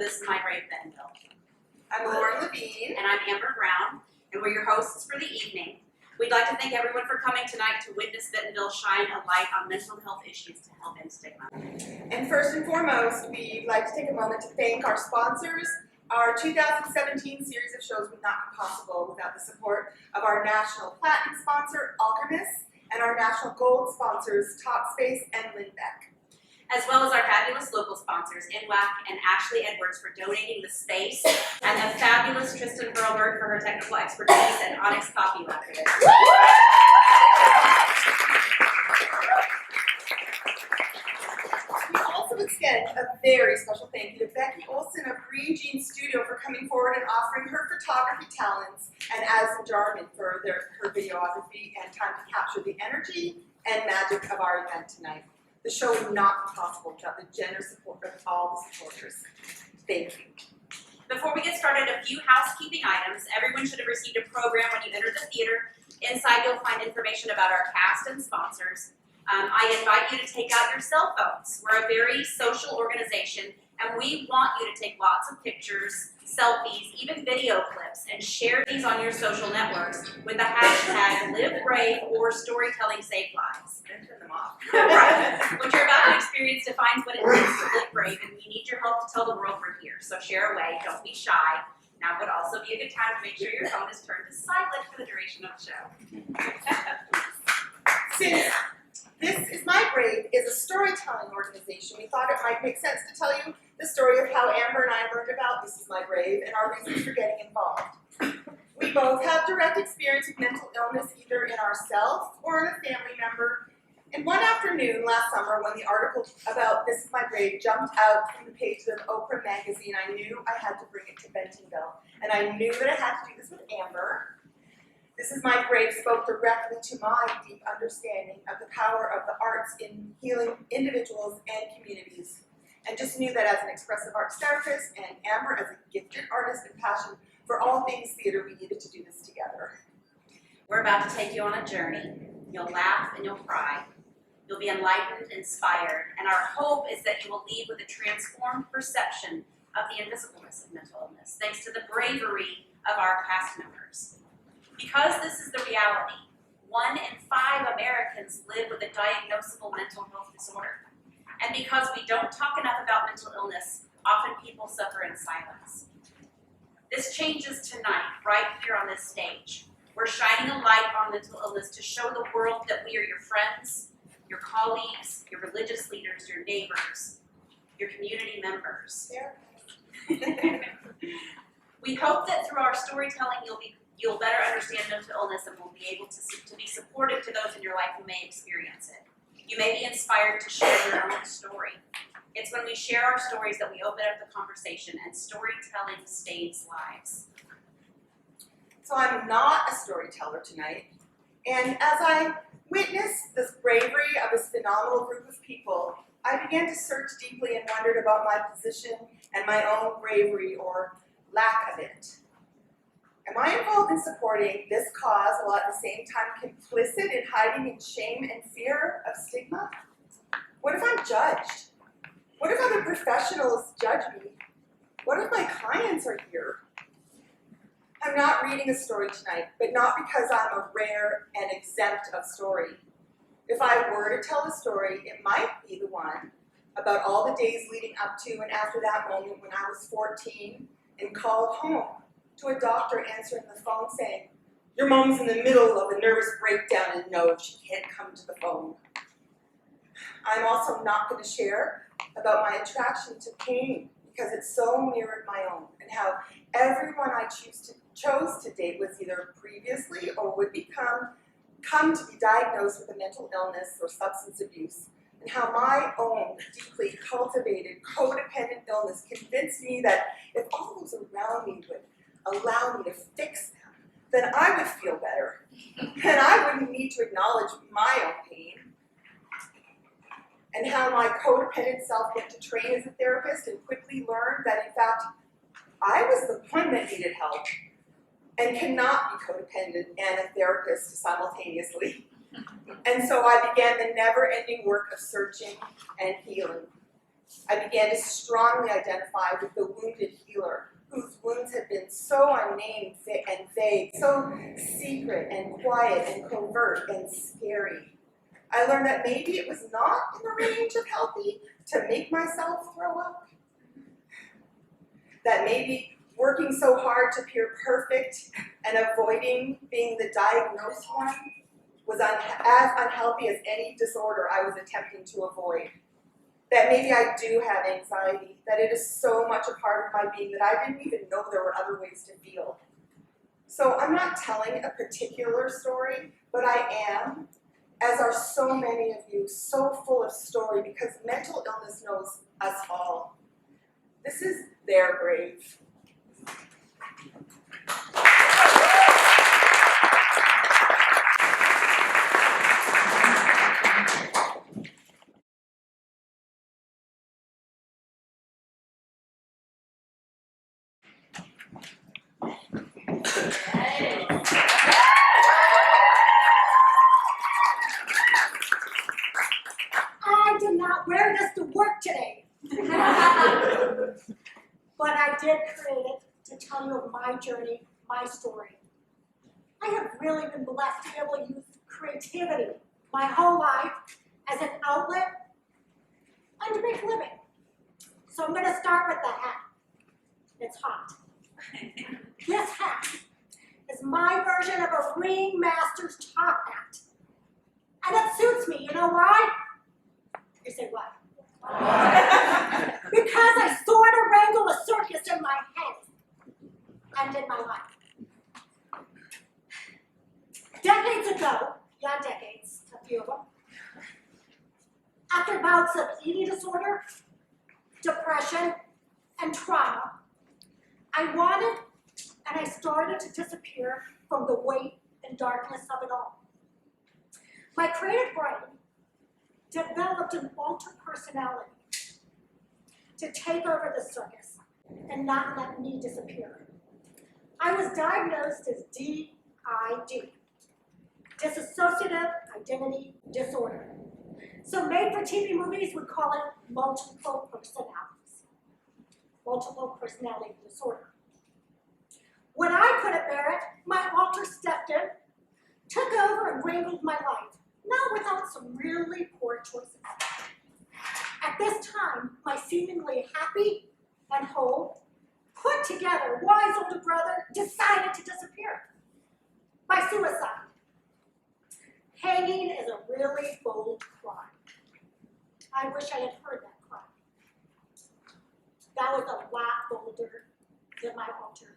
This Is My Brave Bentonville. I'm Laurel Levine. And I'm Amber Brown, and we're your hosts for the evening. We'd like to thank everyone for coming tonight to witness Bentonville shine a light on mental health issues to help end stigma. And first and foremost, we'd like to take a moment to thank our sponsors. Our 2017 series of shows would not be possible without the support of our National Platinum sponsor, Alchemist, and our National Gold sponsors, Talkspace and Lindbeck. As well as our fabulous local sponsors, NWAC and Ashley Edwards for donating the space, and the fabulous Tristan Perlberg for her technical expertise, and Onyx Coffee Lab for this. We also extend a very special thank you to Becky Olson of Green Jean Studio for coming forward and offering her photography talents, and Addison Jarman for her videography and time to capture the energy and magic of our event tonight. The show would not be possible without the generous support of all the supporters. Thank you. Before we get started, a few housekeeping items. Everyone should have received a program when you entered the theater. Inside you'll find information about our cast and sponsors. I invite you to take out your cell phones. We're a very social organization, and we want you to take lots of pictures, selfies, even video clips, and share these on your social networks with the hashtag #LiveBrave or Storytelling Save Lives. And turn them off. Right. What you're about to experience defines what it means to live brave, and we need your help to tell the world we're here. So share away, don't be shy. Now would also be a good time to make sure your phone is turned to silent for the duration of the show. Since This Is My Brave is a storytelling organization, we thought it might make sense to tell you the story of how Amber and I learned about This Is My Brave and our reasons for getting involved. We both have direct experience with mental illness, either in ourselves or in a family member. And one afternoon last summer, when the article about This Is My Brave jumped out from the pages of Oprah magazine, I knew I had to bring it to Bentonville. And I knew that I had to do this with Amber. This Is My Brave spoke directly to my deep understanding of the power of the arts in healing individuals and communities. And just knew that as an expressive arts therapist and Amber as a gifted artist and passion for all things theater, we needed to do this together. We're about to take you on a journey. You'll laugh and you'll cry. You'll be enlightened, inspired, and our hope is that you will leave with a transformed perception of the invisibleness of mental illness, thanks to the bravery of our cast members. Because this is the reality, 1 in 5 Americans live with a diagnosable mental health disorder. And because we don't talk enough about mental illness, often people suffer in silence. This changes tonight, right here on this stage. We're shining a light on mental illness to show the world that we are your friends, your colleagues, your religious leaders, your neighbors, your community members. We hope that through our storytelling you'll better understand mental illness and will be able to be supportive to those in your life who may experience it. You may be inspired to share your own story. It's when we share our stories that we open up the conversation, and storytelling saves lives. So I'm not a storyteller tonight, and as I witnessed this bravery of this phenomenal group of people, I began to search deeply and wondered about my position and my own bravery or lack of it. Am I involved in supporting this cause while at the same time complicit in hiding in shame and fear of stigma? What if I'm judged? What if other professionals judge me? What if my clients are here? I'm not reading a story tonight, but not because I'm a rare and exempt of story. If I were to tell a story, it might be the one about all the days leading up to and after that moment when I was 14 and called home to a doctor answering the phone saying, "Your mom's in the middle of a nervous breakdown and no, she can't come to the phone." I'm also not going to share about my attraction to pain because it so mirrored my own, and how everyone I chose to date was either previously or would come to be diagnosed with a mental illness or substance abuse, and how my own deeply cultivated codependent illness convinced me that if all those around me would allow me to fix them, then I would feel better, and I wouldn't need to acknowledge my own pain. And how my codependent self went to train as a therapist and quickly learned that, in fact, I was the one that needed help and cannot be codependent and a therapist simultaneously. And so I began the never-ending work of searching and healing. I began to strongly identify with the wounded healer, whose wounds had been so unnamed and vague, so secret and quiet and covert and scary. I learned that maybe it was not in the range of healthy to make myself throw up. That maybe working so hard to appear perfect and avoiding being the diagnosed one was as unhealthy as any disorder I was attempting to avoid. That maybe I do have anxiety, that it is so much a part of my being that I didn't even know there were other ways to feel. So I'm not telling a particular story, but I am, as are so many of you, so full of story because mental illness knows us all. This is their grave. I did not wear this to work today. But I did create it to tell you of my journey, my story. I have really been blessed to be able to use creativity my whole life as an outlet and to make a living. So I'm going to start with the hat. It's hot. This hat is my version of a ringmaster's top hat. And it suits me. You know why? You say what? Because I sort of wrangle a circus in my head and in my life. Decades ago, decades, a few of them, after bouts of eating disorder, depression, and trauma, I wanted and I started to disappear from the weight and darkness of it all. My creative brain developed an altered personality to take over the circus and not let me disappear. I was diagnosed as DID, dissociative identity disorder. So made-for-TV movies would call it multiple personality disorder. When I couldn't bear it, my alter stepped in, took over and wrangled my life, not without some really poor choices. At this time, my seemingly happy and whole, put together, wise older brother decided to disappear by suicide. Hanging is a really bold crime. I wish I had heard that cry. That was a lot bolder than my alter.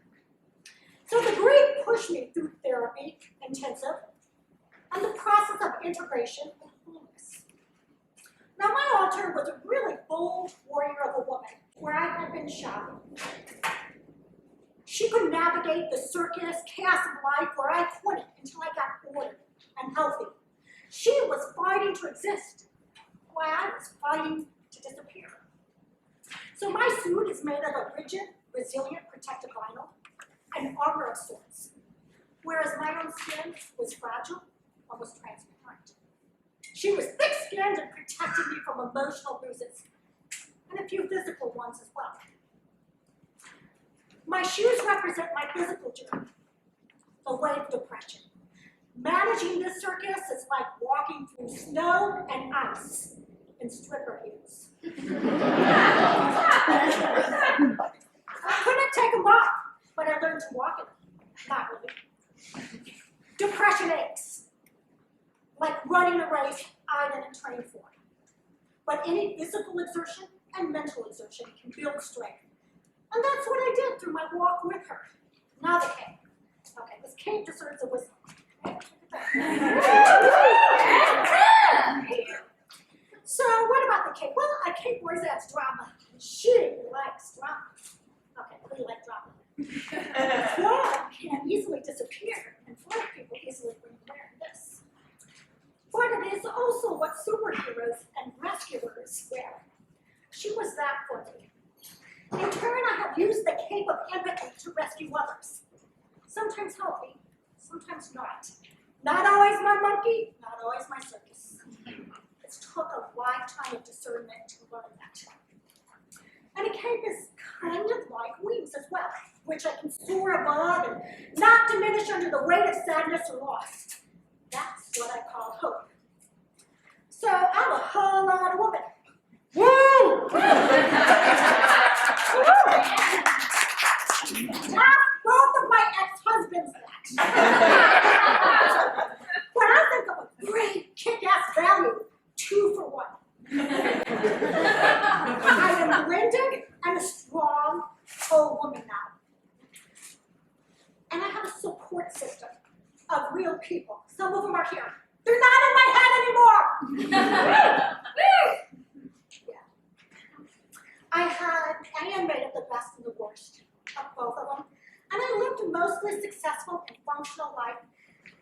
So the grief pushed me through therapy, intensive, and the process of integration and wholeness. Now my alter was a really bold warrior of a woman where I had been shy. She could navigate the circus, chaos of life where I couldn't until I got ordered and healthy. She was fighting to exist while I was fighting to disappear. So my suit is made of a rigid, resilient protective vinyl, an armor of sorts, whereas my own skin was fragile, almost transparent. She was thick-skinned and protected me from emotional bruises, and a few physical ones as well. My shoes represent my physical journey, the way of depression. Managing this circus is like walking through snow and ice in stripper heels. I couldn't take them off, but I learned to walk in them. Not really. Depression aches, like running a race I didn't train for. But any physical exertion and mental exertion can build strength. And that's what I did through my walk with her. Now the cape. Okay, this cape deserves a whistle. So what about the cape? Well, a cape wears its drama. She likes drama. Okay, we like drama. Flag can easily disappear, and flag people easily wear this. But it is also what superheroes and rescuers wear. She was that for me. In turn, I have used the cape of empathy to rescue others. Sometimes healthy, sometimes not. Not always my monkey, not always my circus. It took a lifetime of discernment to learn that. And a cape is kind of like wings as well, which I can soar above and not diminish under the weight of sadness or loss. That's what I call hope. So I'm a whole lot of woman. Woo! Ask both of my ex-husbands that. When I think of a great kick-ass value, 2 for 1. I am blended and a strong whole woman now. And I have a support system of real people. Some of them are here. They're not in my head anymore. Yeah. I am made of the best and the worst of both of them. And I lived a mostly successful and functional life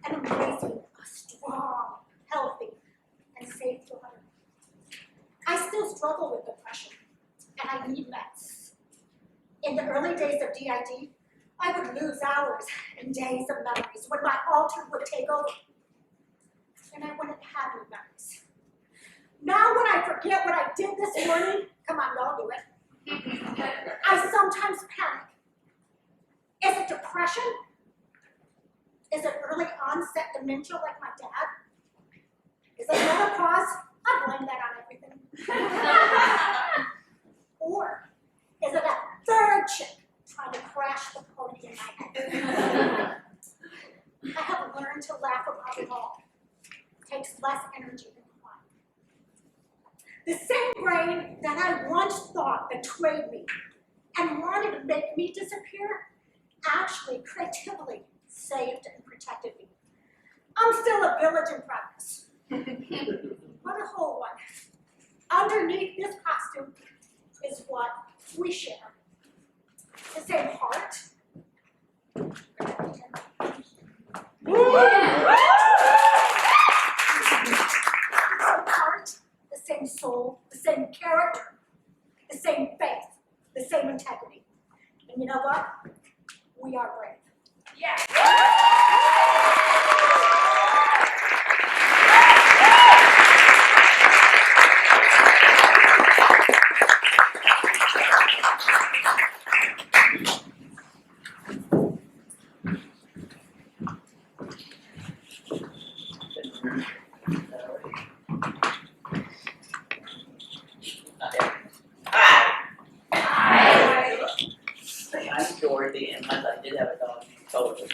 and I'm raising a strong, healthy, and safe daughter. I still struggle with depression, and I need meds. In the early days of DID, I would lose hours and days of memories when my alter would take over, and I wouldn't have any memories. Now when I forget what I did this morning, come on, y'all do it, I sometimes panic. Is it depression? Is it early onset dementia like my dad? Is it menopause? I blame that on everything. Or is it that third chick trying to crash the party in my head? I have learned to laugh about it all. It takes less energy than crying. The same brain that I once thought betrayed me and wanted to make me disappear actually creatively saved and protected me. I'm still a village in progress. But a whole one. Underneath this costume is what we share. The same heart. The same soul, the same character, the same faith, the same integrity. And you know what? We are brave. Yeah. I'm Dorothy, and I did have a dog named Toto.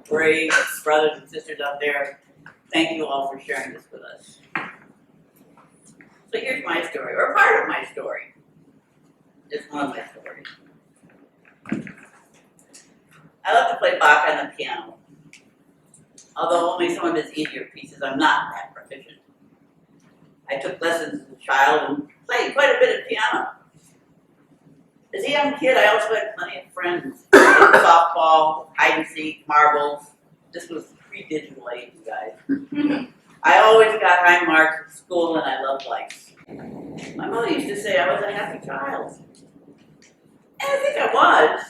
Brave brothers and sisters out there, thank you all for sharing this with us. So here's my story, or part of my story. Just one of my stories. I love to play Bach on the piano. Although only some of his easier pieces, I'm not that proficient. I took lessons as a child and played quite a bit of piano. As a young kid, I also had plenty of friends. Softball, hide and seek, marbles. This was pre-digital age, you guys. I always got high marks at school and I loved life. My mother used to say I was a happy child. And I think I was.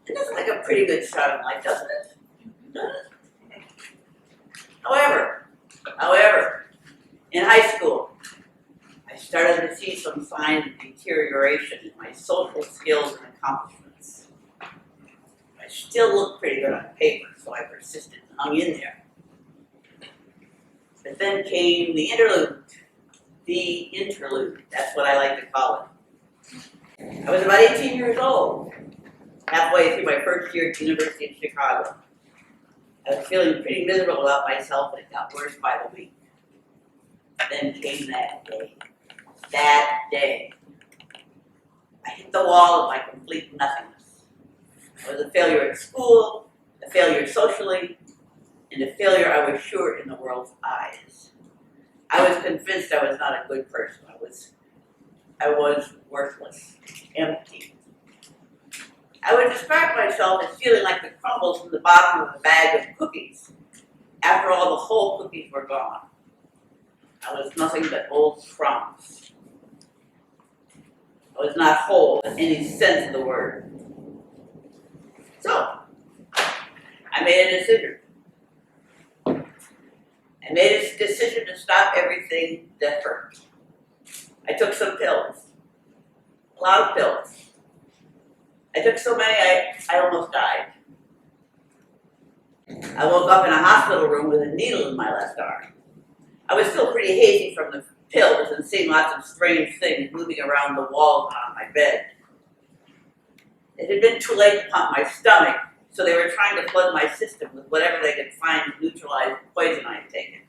It doesn't make a pretty good start in life, doesn't it? However, in high school, I started to see some signs of deterioration in my social skills and accomplishments. I still looked pretty good on paper, so I persisted and hung in there. But then came the interlude. That's what I like to call it. I was about 18 years old, halfway through my first year at the University of Chicago. I was feeling pretty miserable about myself, and it got worse by the week. Then came that day. That day. I hit the wall of my complete nothingness. I was a failure at school, a failure socially, and a failure I was sure in the world's eyes. I was convinced I was not a good person. I was worthless, empty. I would describe myself as feeling like the crumbles from the bottom of a bag of cookies after all the whole cookies were gone. I was nothing but old crumbs. I was not whole in any sense of the word. So, I made a decision. I made a decision to stop everything that hurt. I took some pills. A lot of pills. I took so many I almost died. I woke up in a hospital room with a needle in my left arm. I was still pretty hazy from the pills and seeing lots of strange things moving around the walls on my bed. It had been too late to pump my stomach, so they were trying to flood my system with whatever they could find to neutralize the poison I had taken.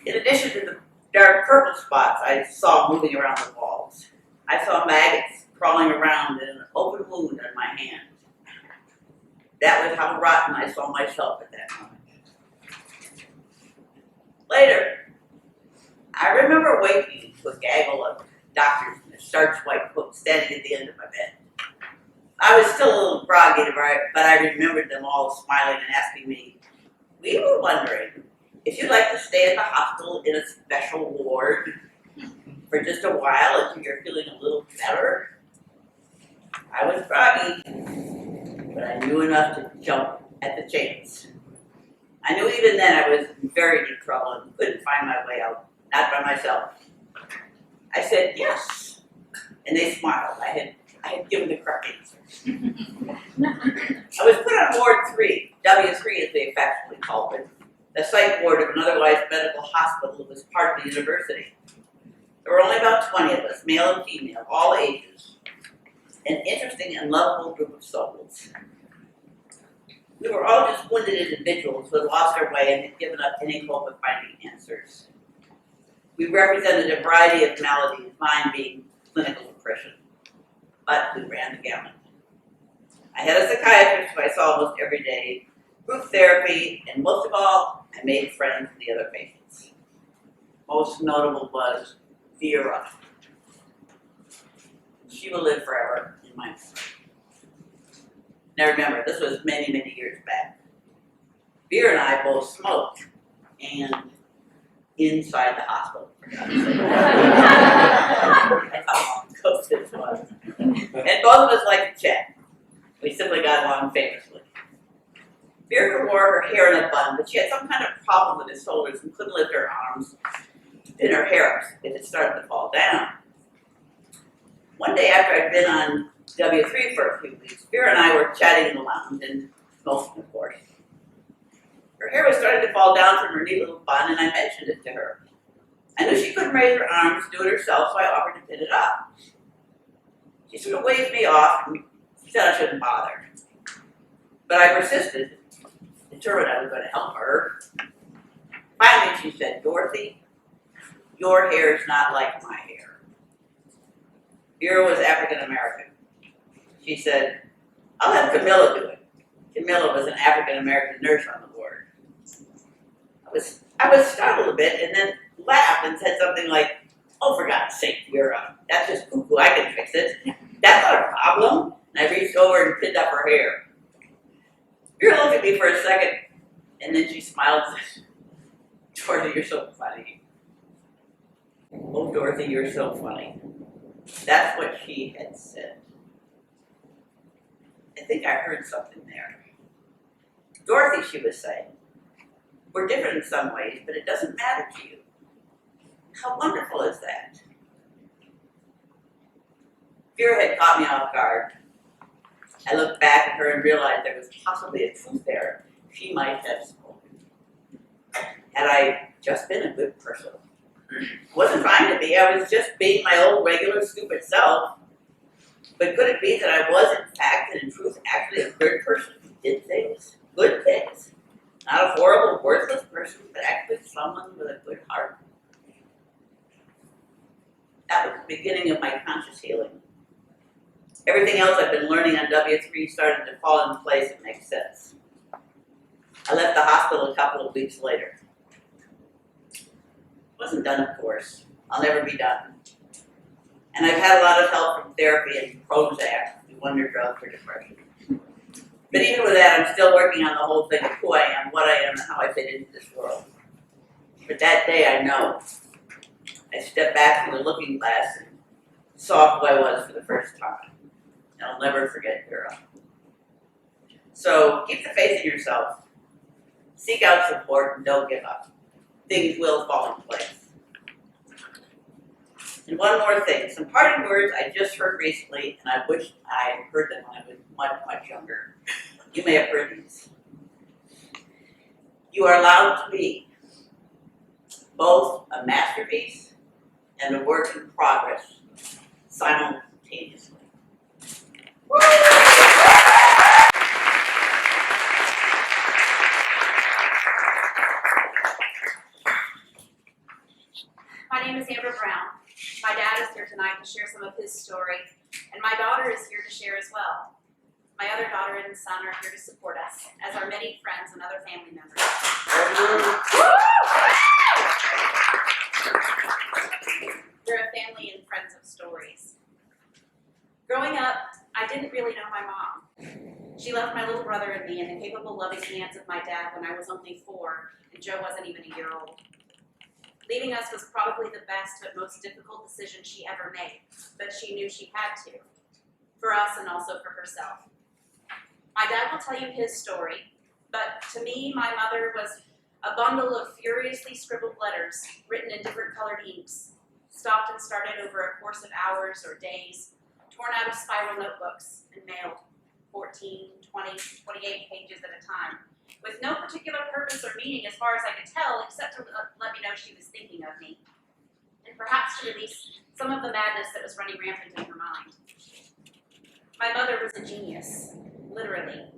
In addition to the dark purple spots I saw moving around the walls, I saw maggots crawling around in an open wound on my hand. That was how rotten I saw myself at that moment. Later, I remember waking to a gaggle of doctors in a starched white coat standing at the end of my bed. I was still a little groggy, but I remembered them all smiling and asking me, "We were wondering if you'd like to stay at the hospital in a special ward for just a while until you're feeling a little better." I was groggy, but I knew enough to jump at the chance. I knew even then I was in very deep trouble and couldn't find my way out, not by myself. I said yes, and they smiled. I had given the correct answer. I was put on Ward 3, W3 as they affectionately called it, the psych ward of an otherwise medical hospital that was part of the university. There were only about 20 of us, male and female, all ages. An interesting and lovable group of souls. We were all just wounded individuals who had lost our way and had given up any hope of finding answers. We represented a variety of maladies, mine being clinical depression, but we ran the gamut. I had a psychiatrist who I saw almost every day, group therapy, and most of all, I made friends with the other patients. Most notable was Vera. She will live forever in my memory. Now remember, this was many, many years back. Vera and I both smoked, and inside the hospital, for God's sake. That's how long ago this was. And both of us liked to chat. We simply got along famously. Vera wore her hair in a bun, but she had some kind of problem with her shoulders and couldn't lift her arms in her hair up if it started to fall down. One day after I'd been on W3 for a few weeks, Vera and I were chatting in the lounge and smoking, of course. Her hair was starting to fall down from her neat little bun, and I mentioned it to her. I knew she couldn't raise her arms to do it herself, so I offered to pin it up. She sort of waved me off and said I shouldn't bother. But I persisted, determined I was going to help her. Finally, she said, "Dorothy, your hair is not like my hair." Vera was African American. She said, "I'll have Camilla do it." Camilla was an African American nurse on the ward. I was startled a bit and then laughed and said something like, "Oh, for God's sake, Vera, that's just cuckoo, I can fix it. That's not a problem." And I reached over and pinned up her hair. Vera looked at me for a second, and then she smiled and said, "Dorothy, you're so funny." "Oh, Dorothy, you're so funny." That's what she had said. I think I heard something there. "Dorothy," she was saying, "we're different in some ways, but it doesn't matter to you. How wonderful is that?" Vera had caught me off guard. I looked back at her and realized there was possibly a truth there. She might have spoken. Had I just been a good person? I wasn't trying to be, I was just being my old regular stupid self. But could it be that I was in fact and in truth actually a good person who did things, good things? Not a horrible, worthless person, but actually someone with a good heart? That was the beginning of my conscious healing. Everything else I've been learning on W3 started to fall into place and make sense. I left the hospital a couple of weeks later. Wasn't done, of course. I'll never be done. And I've had a lot of help from therapy and Prozac, the wonder drug for depression. But even with that, I'm still working on the whole thing of who I am, what I am, and how I fit into this world. But that day, I know. I stepped back from the looking glass and saw who I was for the first time. And I'll never forget Vera. So keep the faith in yourself. Seek out support and don't give up. Things will fall into place. And one more thing, some parting words I just heard recently, and I wish I had heard them when I was much, much younger. You may have heard these. You are allowed to be both a masterpiece and a work in progress simultaneously. My name is Amber Brown. My dad is here tonight to share some of his story, and my daughter is here to share as well. My other daughter and son are here to support us, as are many friends and other family members. We're a family and friends of stories. Growing up, I didn't really know my mom. She left my little brother and me in the capable, loving hands of my dad when I was only 4, and Joe wasn't even a year old. Leaving us was probably the best but most difficult decision she ever made, but she knew she had to, for us and also for herself. My dad will tell you his story, but to me, my mother was a bundle of furiously scribbled letters written in different colored inks, stopped and started over a course of hours or days, torn out of spiral notebooks and mailed 14, 20, 28 pages at a time, with no particular purpose or meaning as far as I could tell, except to let me know she was thinking of me, and perhaps to release some of the madness that was running rampant in her mind. My mother was a genius, literally.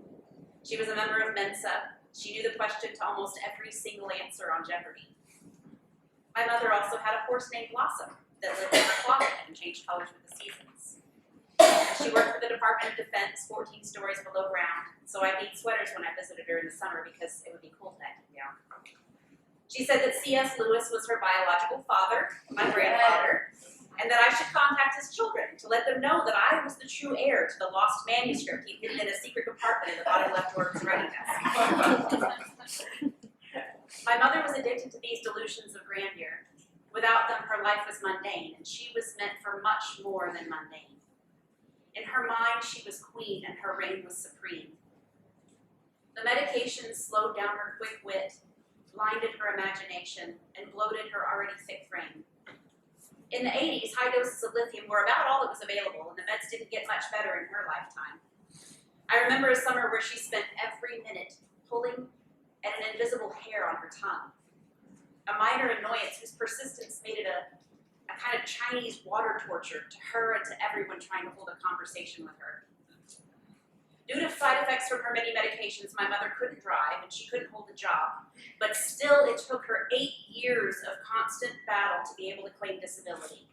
She was a member of Mensa. She knew the question to almost every single answer on Jeopardy! My mother also had a horse named Blossom that lived in her closet and changed colors with the seasons. She worked for the Department of Defense 14 stories below ground, so I'd need sweaters when I visited her in the summer because it would be cold that down. She said that C.S. Lewis was her biological father, my grandfather, and that I should contact his children to let them know that I was the true heir to the lost manuscript he'd hidden in a secret compartment in the bottom left drawer of his writing desk. My mother was addicted to these delusions of grandeur. Without them, her life was mundane, and she was meant for much more than mundane. In her mind, she was queen, and her reign was supreme. The medications slowed down her quick wit, blinded her imagination, and bloated her already thick frame. In the 80s, high doses of lithium were about all that was available, and the meds didn't get much better in her lifetime. I remember a summer where she spent every minute pulling at an invisible hair on her tongue, a minor annoyance whose persistence made it a kind of Chinese water torture to her and to everyone trying to hold a conversation with her. Due to side effects from her many medications, my mother couldn't drive and she couldn't hold a job, but still it took her 8 years of constant battle to be able to claim disability.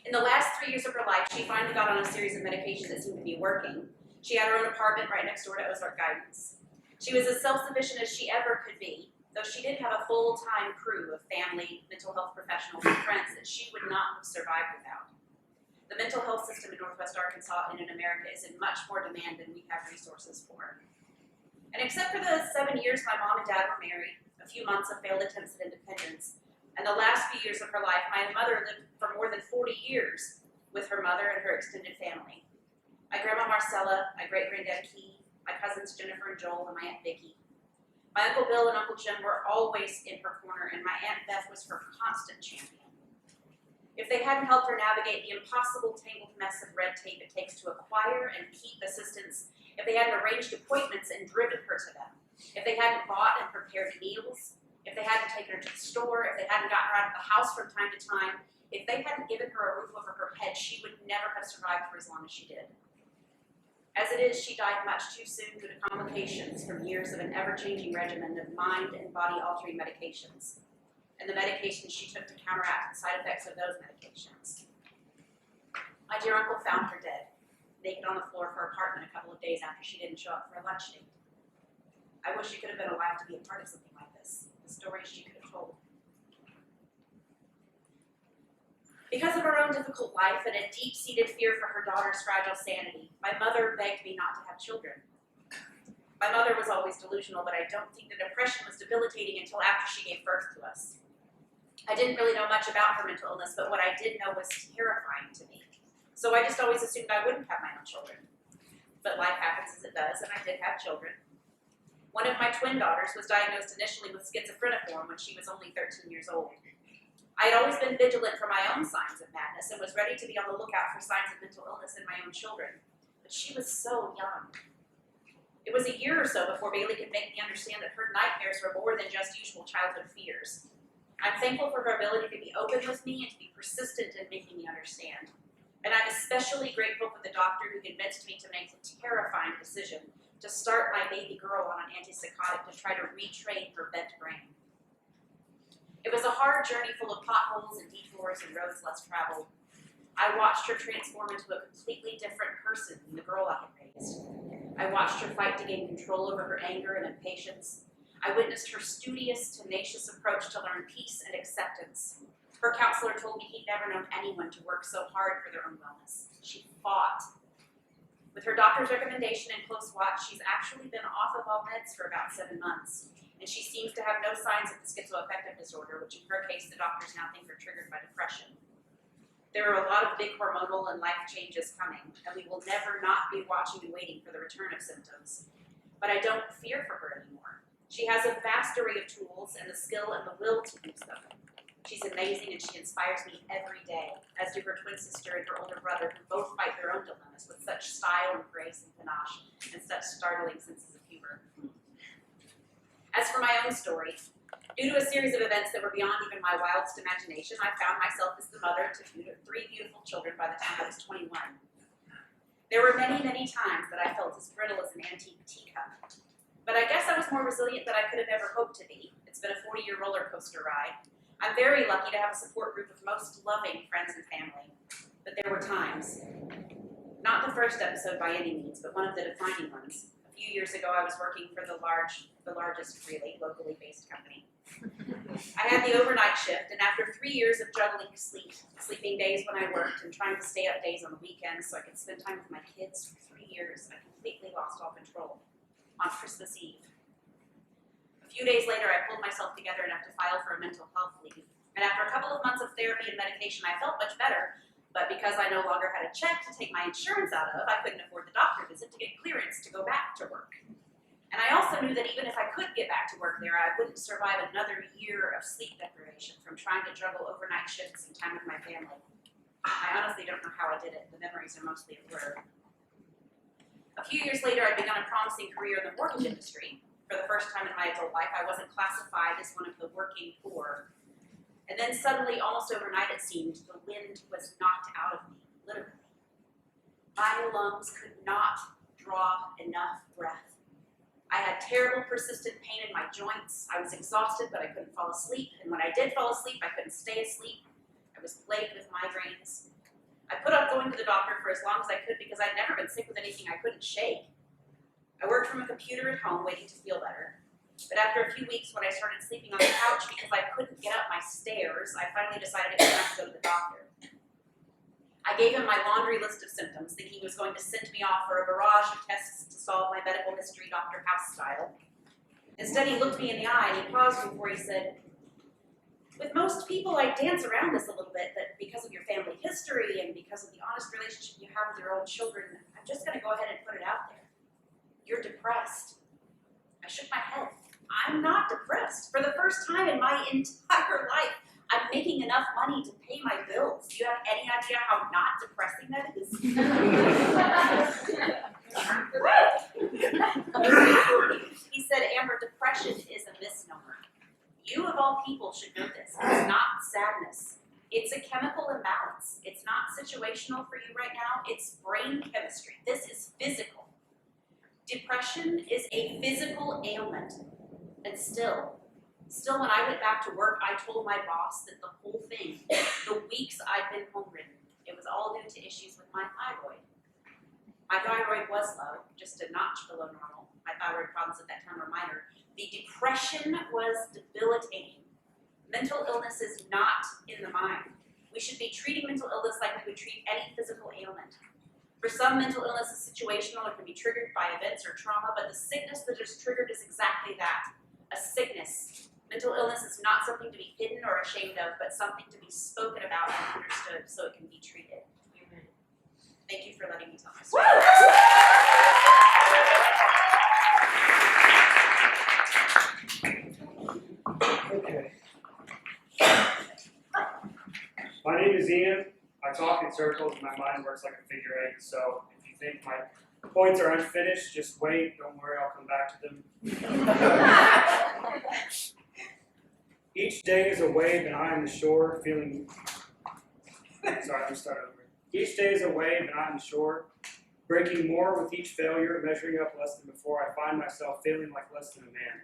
In the last 3 years of her life, she finally got on a series of medications that seemed to be working. She had her own apartment right next door to Ozark Guidance. She was as self-sufficient as she ever could be, though she did have a full-time crew of family, mental health professionals, and friends that she would not have survived without. The mental health system in Northwest Arkansas and in America is in much more demand than we have resources for. And except for the 7 years my mom and dad were married, a few months of failed attempts at independence, and the last few years of her life, my mother lived for more than 40 years with her mother and her extended family. My grandma Marcella, my great-granddad Key, my cousins Jennifer and Joel, and my Aunt Vicki. My Uncle Bill and Uncle Jim were always in her corner, and my Aunt Beth was her constant champion. If they hadn't helped her navigate the impossible tangled mess of red tape it takes to acquire and keep assistants, if they hadn't arranged appointments and driven her to them, if they hadn't bought and prepared meals, if they hadn't taken her to the store, if they hadn't gotten her out of the house from time to time, if they hadn't given her a roof over her head, she would never have survived for as long as she did. As it is, she died much too soon due to complications from years of an ever-changing regimen of mind and body-altering medications, and the medications she took to counteract the side effects of those medications. My dear uncle found her dead, naked on the floor of her apartment a couple of days after she didn't show up for a lunch date. I wish she could have been alive to be a part of something like this, the stories she could have told. Because of her own difficult life and a deep-seated fear for her daughter's fragile sanity, my mother begged me not to have children. My mother was always delusional, but I don't think the depression was debilitating until after she gave birth to us. I didn't really know much about her mental illness, but what I did know was terrifying to me. So I just always assumed I wouldn't have my own children. But life happens as it does, and I did have children. One of my twin daughters was diagnosed initially with schizophreniform when she was only 13 years old. I had always been vigilant for my own signs of madness and was ready to be on the lookout for signs of mental illness in my own children, but she was so young. It was a year or so before Bailey could make me understand that her nightmares were more than just usual childhood fears. I'm thankful for her ability to be open with me and to be persistent in making me understand. And I'm especially grateful for the doctor who convinced me to make the terrifying decision to start my baby girl on an antipsychotic to try to retrain her bent brain. It was a hard journey full of potholes and detours and roads less traveled. I watched her transform into a completely different person than the girl I had raised. I watched her fight to gain control over her anger and impatience. I witnessed her studious, tenacious approach to learn peace and acceptance. Her counselor told me he'd never known anyone to work so hard for their own wellness. She fought. With her doctor's recommendation and close watch, she's actually been off of all meds for about 7 months. And she seems to have no signs of the schizoaffective disorder, which in her case the doctors now think are triggered by depression. There are a lot of big hormonal and life changes coming, and we will never not be watching and waiting for the return of symptoms. But I don't fear for her anymore. She has a vast array of tools and the skill and the will to use them. She's amazing and she inspires me every day, as do her twin sister and her older brother, who both fight their own dilemmas with such style and grace and panache and such startling senses of humor. As for my own story, due to a series of events that were beyond even my wildest imagination, I found myself as the mother to 3 beautiful children by the time I was 21. There were many, many times that I felt as brittle as an antique teacup. But I guess I was more resilient than I could have ever hoped to be. It's been a 40-year roller coaster ride. I'm very lucky to have a support group of most loving friends and family. But there were times, not the first episode by any means, but one of the defining ones. A few years ago, I was working for the largest really locally based company. I had the overnight shift, and after 3 years of juggling sleeping days when I worked and trying to stay up days on the weekends so I could spend time with my kids for 3 years, I completely lost all control. On Christmas Eve. A few days later, I pulled myself together enough to file for a mental health leave. And after a couple of months of therapy and medication, I felt much better. But because I no longer had a check to take my insurance out of, I couldn't afford the doctor visit to get clearance to go back to work. And I also knew that even if I could get back to work there, I wouldn't survive another year of sleep deprivation from trying to juggle overnight shifts and time with my family. I honestly don't know how I did it. The memories are mostly a blur. A few years later, I'd begun a promising career in the mortgage industry. For the first time in my adult life, I wasn't classified as one of the working poor. And then suddenly, almost overnight it seemed, the wind was knocked out of me, literally. My lungs could not draw enough breath. I had terrible, persistent pain in my joints. I was exhausted, but I couldn't fall asleep. And when I did fall asleep, I couldn't stay asleep. I was plagued with migraines. I put off going to the doctor for as long as I could because I'd never been sick with anything I couldn't shake. I worked from a computer at home waiting to feel better. But after a few weeks when I started sleeping on the couch because I couldn't get up my stairs, I finally decided it was time to go to the doctor. I gave him my laundry list of symptoms, thinking he was going to send me off for a barrage of tests to solve my medical history Dr. House style. Instead, he looked me in the eye and he paused before he said, "With most people, I dance around this a little bit, but because of your family history and because of the honest relationship you have with your own children, I'm just going to go ahead and put it out there. You're depressed." I shook my head. I'm not depressed. For the first time in my entire life, I'm making enough money to pay my bills. Do you have any idea how not depressing that is? He said, "Amber, depression is a misnomer. You, of all people, should know this. It's not sadness. It's a chemical imbalance. It's not situational for you right now. It's brain chemistry. This is physical. Depression is a physical ailment. And still when I went back to work, I told my boss that the whole thing, the weeks I'd been home-ridden, it was all due to issues with my thyroid. My thyroid was low, just a notch below normal. My thyroid problems at that time were minor. The depression was debilitating. Mental illness is not in the mind. We should be treating mental illness like we would treat any physical ailment. For some, mental illness is situational or can be triggered by events or trauma, but the sickness that is triggered is exactly that, a sickness. Mental illness is not something to be hidden or ashamed of, but something to be spoken about and understood so it can be treated. Thank you for letting me tell my story. My name is Ian. I talk in circles and my mind works like a figure eight, so if you think my points are unfinished, just wait, don't worry, I'll come back to them. Each day is a wave and I am the shore, feeling... Sorry, let me start over. Each day is a wave and I am the shore, breaking more with each failure, measuring up less than before. I find myself feeling like less than a man.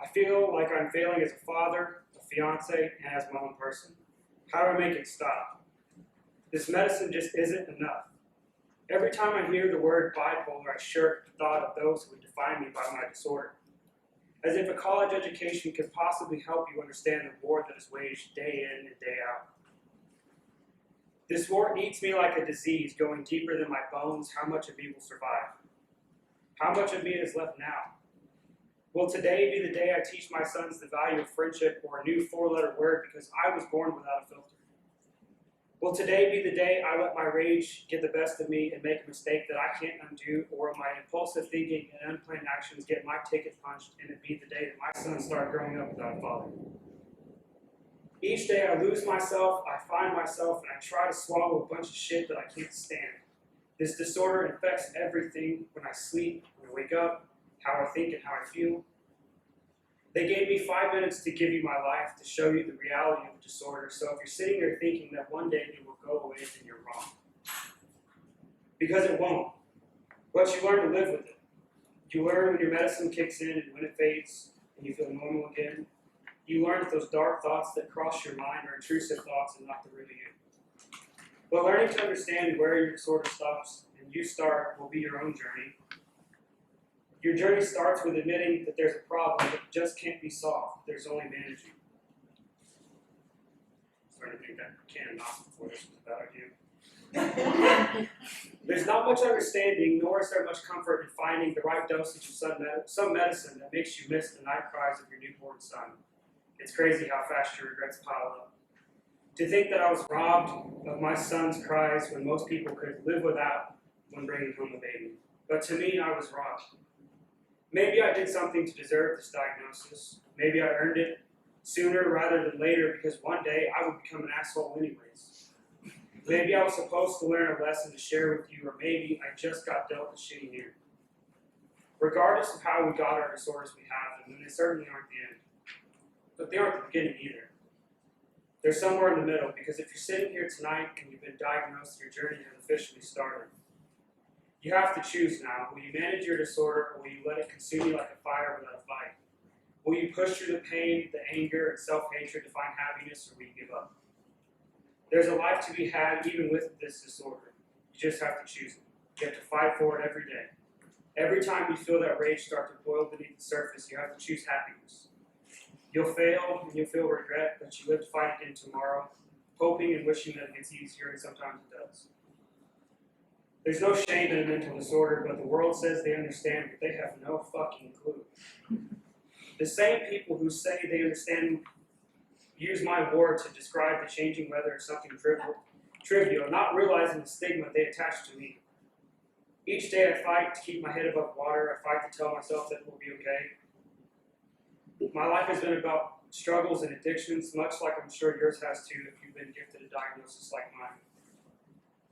I feel like I'm failing as a father, a fiance, and as my own person. How do I make it stop? This medicine just isn't enough. Every time I hear the word bipolar, I shirk the thought of those who would define me by my disorder. As if a college education could possibly help you understand the war that is waged day in and day out. This war eats me like a disease, going deeper than my bones. How much of me will survive? How much of me is left now? Will today be the day I teach my sons the value of friendship, or a new four-letter word because I was born without a filter? Will today be the day I let my rage get the best of me and make a mistake that I can't undo, or will my impulsive thinking and unplanned actions get my ticket punched and it be the day that my sons start growing up without a father? Each day I lose myself, I find myself, and I try to swallow a bunch of shit that I can't stand. This disorder infects everything: when I sleep, when I wake up, how I think and how I feel. They gave me 5 minutes to give you my life, to show you the reality of the disorder. So if you're sitting there thinking that one day it will go away, then you're wrong. Because it won't. But you learn to live with it. You learn when your medicine kicks in and when it fades and you feel normal again. You learn that those dark thoughts that cross your mind are intrusive thoughts and not the real you. But learning to understand where your disorder stops and you start will be your own journey. Your journey starts with admitting that there's a problem that just can't be solved. There's only managing. Starting to think that can off before this was a bad idea. There's not much understanding, nor is there much comfort in finding the right dosage of some medicine that makes you miss the night cries of your newborn son. It's crazy how fast your regrets pile up. To think that I was robbed of my son's cries when most people could live without when bringing home a baby. But to me, I was robbed. Maybe I did something to deserve this diagnosis. Maybe I earned it sooner rather than later because one day I would become an asshole anyways. Maybe I was supposed to learn a lesson to share with you, or maybe I just got dealt a shitty hand. Regardless of how we got our disorders, we have them, and they certainly aren't the end. But they aren't the beginning either. They're somewhere in the middle, because if you're sitting here tonight and you've been diagnosed, your journey has officially started. You have to choose now. Will you manage your disorder, or will you let it consume you like a fire without a fight? Will you push through the pain, the anger, and self-hatred to find happiness, or will you give up? There's a life to be had even with this disorder. You just have to choose it. You have to fight for it every day. Every time you feel that rage start to boil beneath the surface, you have to choose happiness. You'll fail and you'll feel regret, but you live to fight again tomorrow, hoping and wishing that it gets easier, and sometimes it does. There's no shame in a mental disorder, but the world says they understand, but they have no fucking clue. The same people who say they understand use my word to describe the changing weather as something trivial, not realizing the stigma they attach to me. Each day I fight to keep my head above water. I fight to tell myself that it will be okay. My life has been about struggles and addictions, much like I'm sure yours has too if you've been gifted a diagnosis like mine.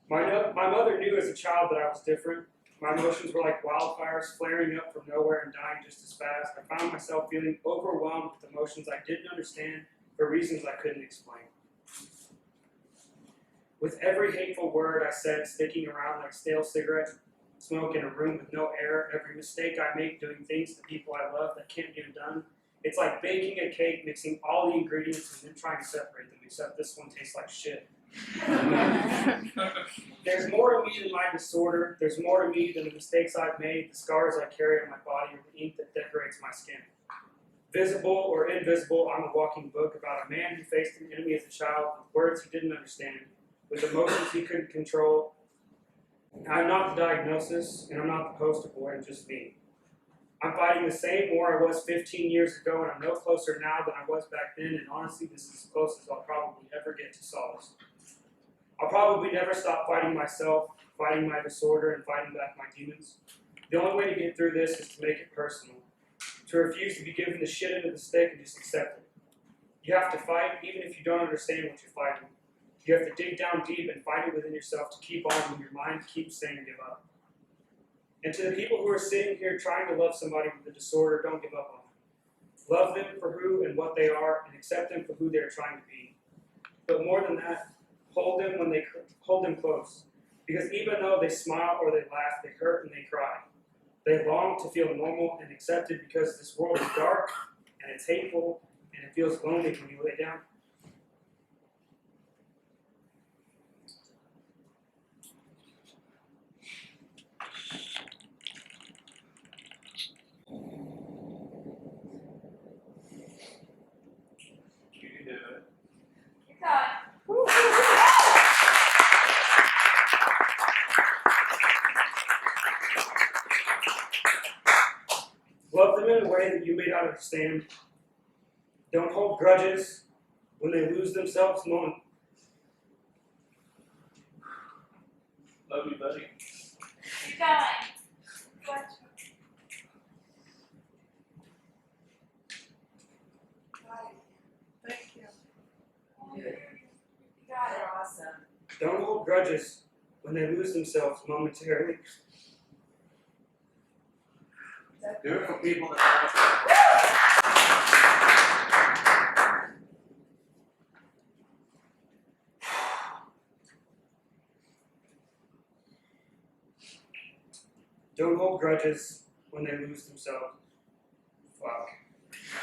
My mother knew as a child that I was different. My emotions were like wildfires flaring up from nowhere and dying just as fast. I found myself feeling overwhelmed with emotions I didn't understand for reasons I couldn't explain. With every hateful word I said sticking around like stale cigarette smoke in a room with no air, every mistake I make doing things to people I love that can't get done, it's like baking a cake, mixing all the ingredients and then trying to separate them, except this one tastes like shit. There's more to me than my disorder. There's more to me than the mistakes I've made, the scars I carry on my body, or the ink that decorates my skin. Visible or invisible, I'm a walking book about a man who faced an enemy as a child with words he didn't understand, with emotions he couldn't control. I'm not the diagnosis, and I'm not the poster boy, I'm just me. I'm fighting the same war I was 15 years ago, and I'm no closer now than I was back then, and honestly, this is as close as I'll probably ever get to solace. I'll probably never stop fighting myself, fighting my disorder, and fighting back my demons. The only way to get through this is to make it personal, to refuse to be given the shit into the stick and just accept it. You have to fight even if you don't understand what you're fighting. You have to dig down deep and fight it within yourself to keep on when your mind keeps saying give up. And to the people who are sitting here trying to love somebody with a disorder, don't give up on them. Love them for who and what they are, and accept them for who they're trying to be. But more than that, hold them close. Because even though they smile or they laugh, they hurt and they cry. They long to feel normal and accepted because this world is dark and it's hateful and it feels lonely when you lay down. You can do it. Keep going. Love them in a way that you may not understand. Don't hold grudges when they lose themselves. Love you, buddy. Keep going. Thank you. You got it. Awesome. Don't hold grudges when they lose themselves momentarily. Do it for people that Don't hold grudges when they lose themselves. Fuck.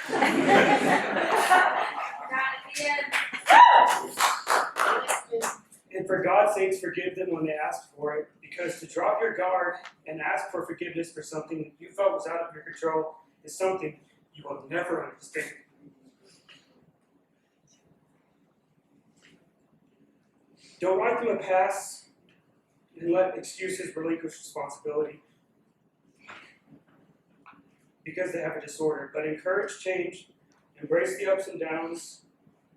Got it again. And for God's sakes, forgive them when they ask for it, because to drop your guard and ask for forgiveness for something that you felt was out of your control is something you will never understand. Don't write them a pass and let excuses relinquish responsibility because they have a disorder, but encourage change, embrace the ups and downs,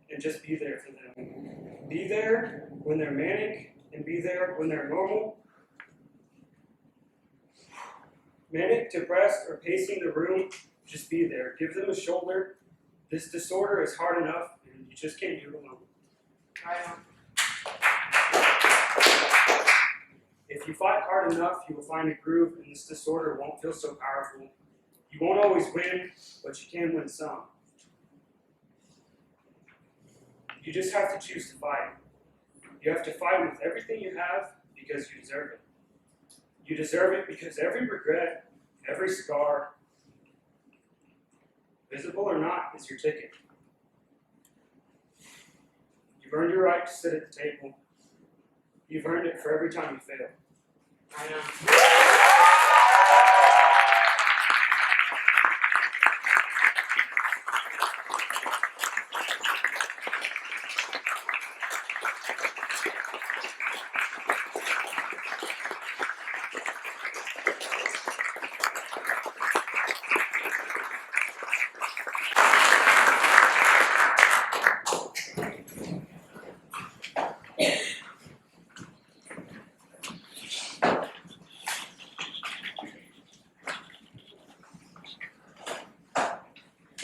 and just be there for them. Be there when they're manic, and be there when they're normal. Manic, depressed, or pacing the room, just be there. Give them a shoulder. This disorder is hard enough, and you just can't do it alone. If you fight hard enough, you will find a groove, and this disorder won't feel so powerful. You won't always win, but you can win some. You just have to choose to fight. You have to fight with everything you have because you deserve it. You deserve it because every regret, every scar, visible or not, is your ticket. You've earned your right to sit at the table. You've earned it for every time you fail. I know.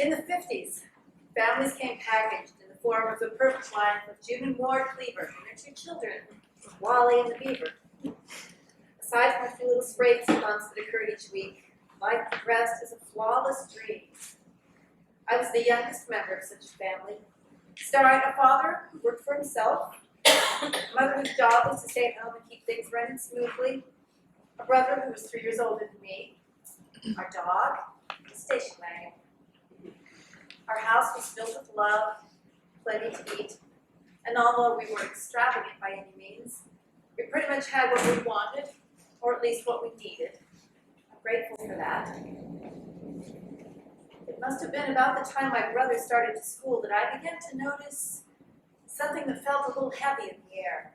In the 50s, families came packaged in the form of the perfect line of June and Ward Cleaver and their 2 children, Wally and the Beaver. Aside from a few little scrapes and bumps that occurred each week, life progressed as a flawless dream. I was the youngest member of such a family, starring a father who worked for himself, a mother whose job was to stay at home and keep things running smoothly, a brother who was 3 years older than me, our dog, the station wagon. Our house was filled with love, plenty to eat, and although we weren't extravagant by any means, we pretty much had what we wanted, or at least what we needed. I'm grateful for that. It must have been about the time my brother started to school that I began to notice something that felt a little heavy in the air.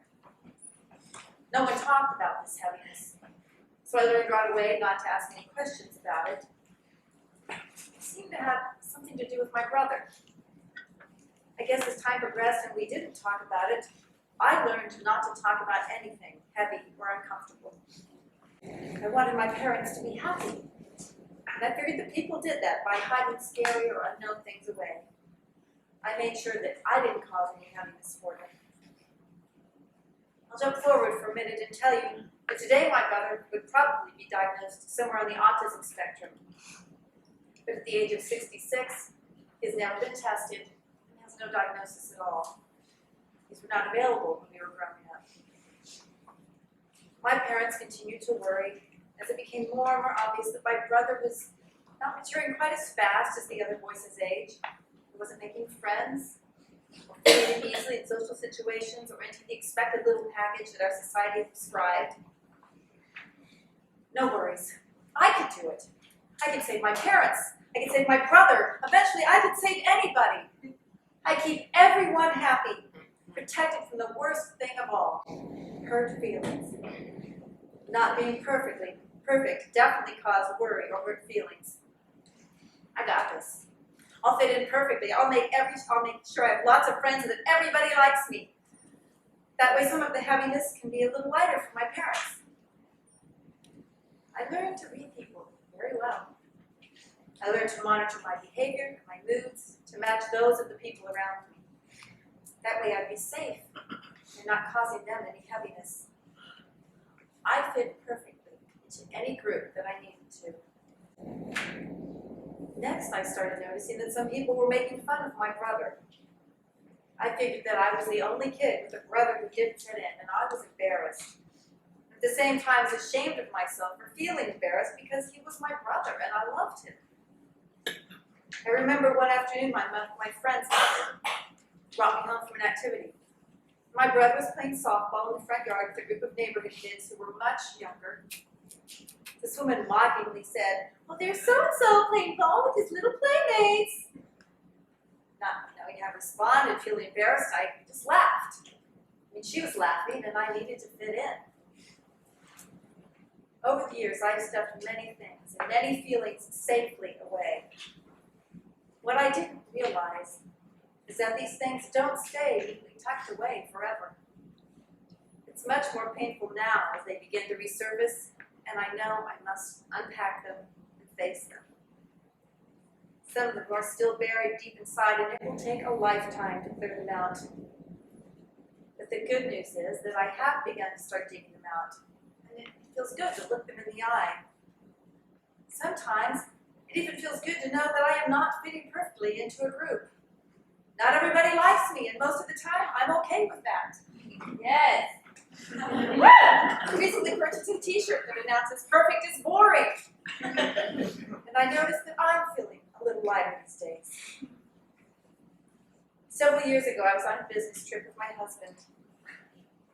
No one talked about this heaviness, so I learned right away not to ask any questions about it. It seemed to have something to do with my brother. I guess as time progressed and we didn't talk about it, I learned not to talk about anything heavy or uncomfortable. I wanted my parents to be happy, and I figured that people did that by hiding scary or unknown things away. I made sure that I didn't cause any heaviness for them. I'll jump forward for a minute and tell you that today my brother would probably be diagnosed somewhere on the autism spectrum. But at the age of 66, he has never been tested and has no diagnosis at all. These were not available when we were growing up. My parents continued to worry as it became more and more obvious that my brother was not maturing quite as fast as the other boys his age. He wasn't making friends, or fitting in easily in social situations, or into the expected little package that our society prescribed. No worries. I could do it. I could save my parents. I could save my brother. Eventually, I could save anybody. I keep everyone happy, protected from the worst thing of all, hurt feelings. Not being perfect definitely caused worry or hurt feelings. I got this. I'll fit in perfectly. I'll make sure I have lots of friends and that everybody likes me. That way some of the heaviness can be a little lighter for my parents. I learned to read people very well. I learned to monitor my behavior, my moods, to match those of the people around me. That way I'd be safe and not causing them any heaviness. I fit perfectly into any group that I needed to. Next, I started noticing that some people were making fun of my brother. I figured that I was the only kid with a brother who didn't fit in, and I was embarrassed. At the same time, I was ashamed of myself for feeling embarrassed because he was my brother, and I loved him. I remember one afternoon my friend's mother brought me home from an activity. My brother was playing softball in the front yard with a group of neighborhood kids who were much younger. This woman mockingly said, "Well, there's so-and-so playing ball with his little playmates." Not knowing how to respond and feeling embarrassed, I just laughed. I mean, she was laughing and I needed to fit in. Over the years, I've stuffed many things and many feelings safely away. What I didn't realize is that these things don't stay neatly tucked away forever. It's much more painful now as they begin to resurface, and I know I must unpack them and face them. Some of them are still buried deep inside, and it will take a lifetime to clear them out. But the good news is that I have begun to start digging them out, and it feels good to look them in the eye. Sometimes it even feels good to know that I am not fitting perfectly into a group. Not everybody likes me, and most of the time I'm okay with that. Yes. I recently purchased a t-shirt that announces "perfect is boring." And I noticed that I'm feeling a little lighter these days. Several years ago, I was on a business trip with my husband.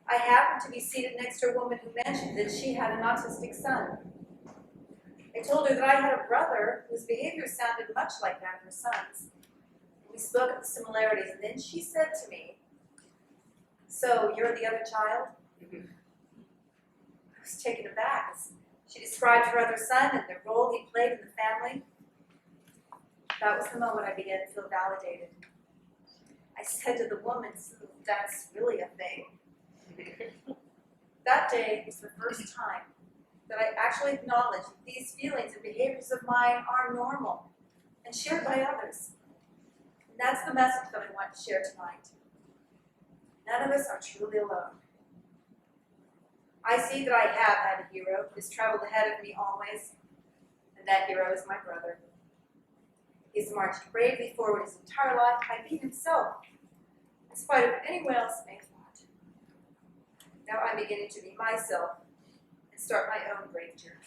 I happened to be seated next to a woman who mentioned that she had an autistic son. I told her that I had a brother whose behavior sounded much like that of her son's. We spoke of the similarities, and then she said to me, "So, you're the other child?" I was taken aback as she described her other son and the role he played in the family. That was the moment I began to feel validated. I said to the woman, "So that's really a thing." That day was the first time that I actually acknowledged that these feelings and behaviors of mine are normal and shared by others. And that's the message that I want to share tonight. None of us are truly alone. I see that I have had a hero who has traveled ahead of me always, and that hero is my brother. He's marched bravely forward his entire life by being himself, in spite of what anyone else may have thought. Now I'm beginning to be myself and start my own brave journey.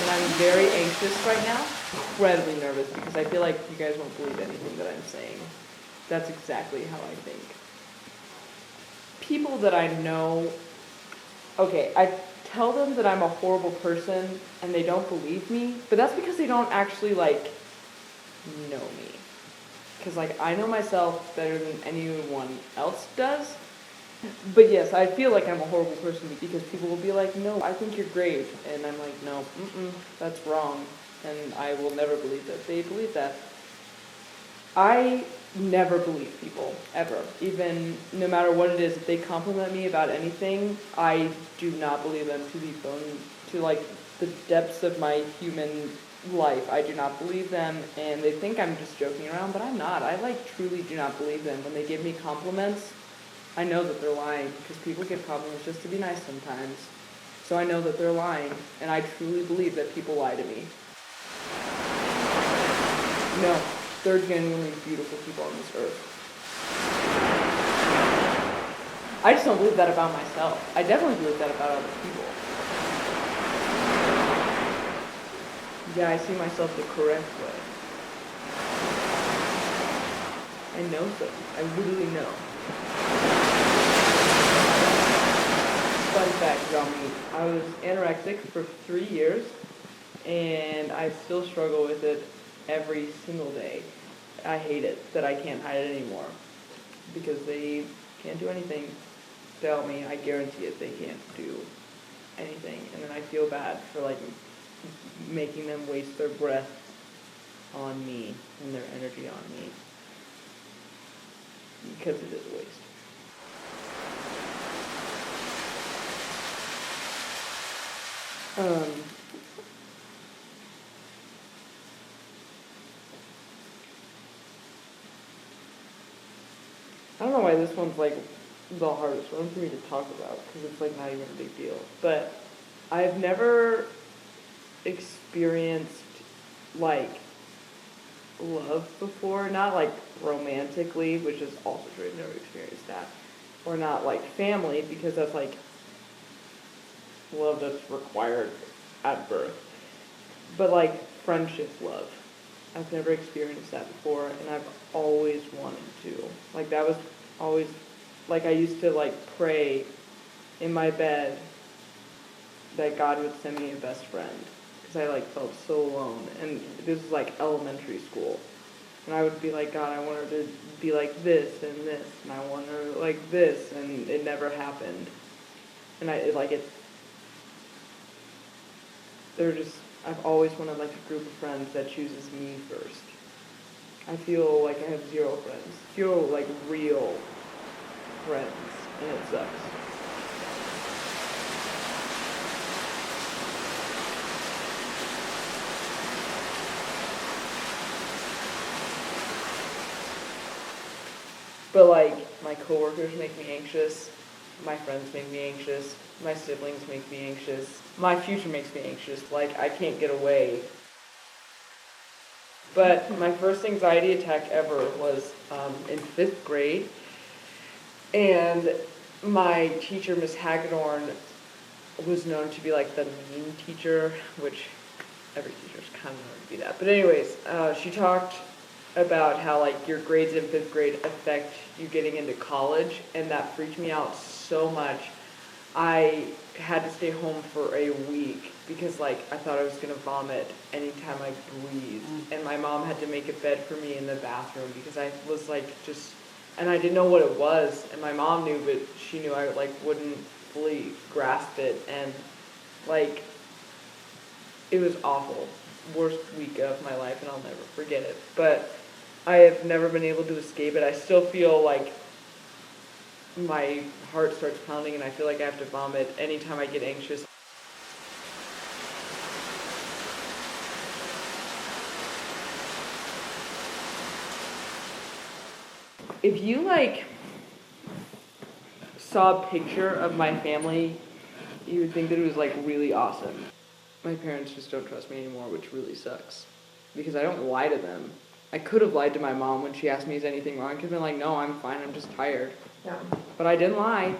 And I'm very anxious right now, incredibly nervous, because I feel like you guys won't believe anything that I'm saying. That's exactly how I think. People that I know, okay, I tell them that I'm a horrible person and they don't believe me, but that's because they don't actually, like, know me. Because, like, I know myself better than anyone else does. But yes, I feel like I'm a horrible person because people will be like, "No, I think you're great." And I'm like, "No, that's wrong." And I will never believe that they believe that. I never believe people, ever. Even no matter what it is, if they compliment me about anything, I do not believe them to the bone, to like the depths of my human life. I do not believe them, and they think I'm just joking around, but I'm not. I like truly do not believe them. When they give me compliments, I know that they're lying, because people give compliments just to be nice sometimes. So I know that they're lying, and I truly believe that people lie to me. No, there are genuinely beautiful people on this earth. I just don't believe that about myself. I definitely believe that about other people. Yeah, I see myself the correct way. I know so. I literally know. Fun fact about me, I was anorexic for 3 years, and I still struggle with it every single day. I hate it that I can't hide it anymore, because they can't do anything to help me. I guarantee it, they can't do anything, and then I feel bad for like making them waste their breath on me and their energy on me, because it is a waste. I don't know why this one's like the hardest one for me to talk about, because it's like not even a big deal. But I've never experienced like love before, not like romantically, which is also true, I've never experienced that, or not like family, because that's like love that's required at birth, but like friendship love. I've never experienced that before, and I've always wanted to. Like that was always, like I used to like pray in my bed that God would send me a best friend, because I like felt so alone. And this was like elementary school, and I would be like, God, I want her to be like this and this, and I want her like this, and it never happened. And I've always wanted like a group of friends that chooses me first. I feel like I have 0 friends, 0 like real friends, and it sucks. But like, my coworkers make me anxious, my friends make me anxious, my siblings make me anxious, my future makes me anxious, like I can't get away. But my first anxiety attack ever was in 5th grade, and my teacher, Miss Hagedorn, was known to be like the mean teacher, which every teacher's kind of known to be that. But anyways, she talked about how like your grades in 5th grade affect you getting into college, and that freaked me out so much. I had to stay home for a week because like I thought I was gonna vomit anytime I breathed, and my mom had to make a bed for me in the bathroom because I was like just, and I didn't know what it was, and my mom knew, but she knew I like wouldn't fully grasp it, and like it was awful. Worst week of my life, and I'll never forget it. But I have never been able to escape it. I still feel like my heart starts pounding and I feel like I have to vomit anytime I get anxious. If you like saw a picture of my family, you would think that it was like really awesome. My parents just don't trust me anymore, which really sucks, because I don't lie to them. I could have lied to my mom when she asked me, is anything wrong? I could have been like, no, I'm fine, I'm just tired. Yeah. But I didn't lie.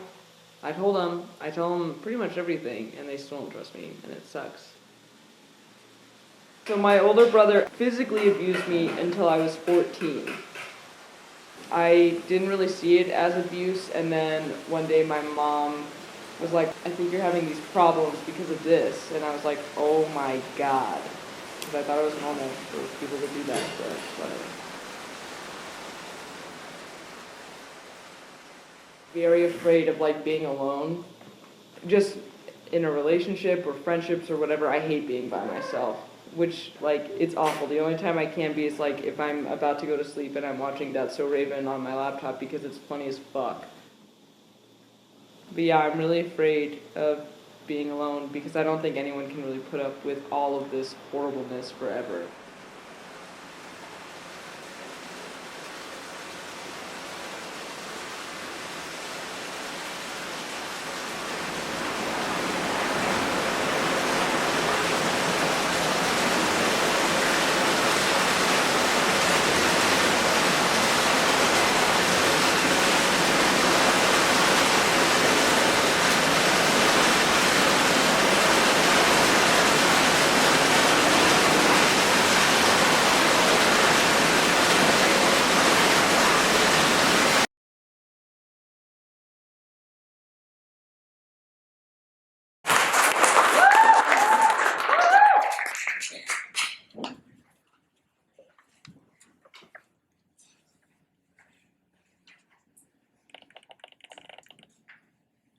I tell them pretty much everything, and they still don't trust me, and it sucks. So my older brother physically abused me until I was 14. I didn't really see it as abuse, and then one day my mom was like, I think you're having these problems because of this, and I was like, oh my God. Because I thought it was normal for people to do that, but whatever. Very afraid of like being alone, just in a relationship or friendships or whatever. I hate being by myself. which, like, it's awful. The only time I can be is, like, if I'm about to go to sleep and I'm watching That's So Raven on my laptop because it's funny as fuck. But yeah, I'm really afraid of being alone because I don't think anyone can really put up with all of this horribleness forever.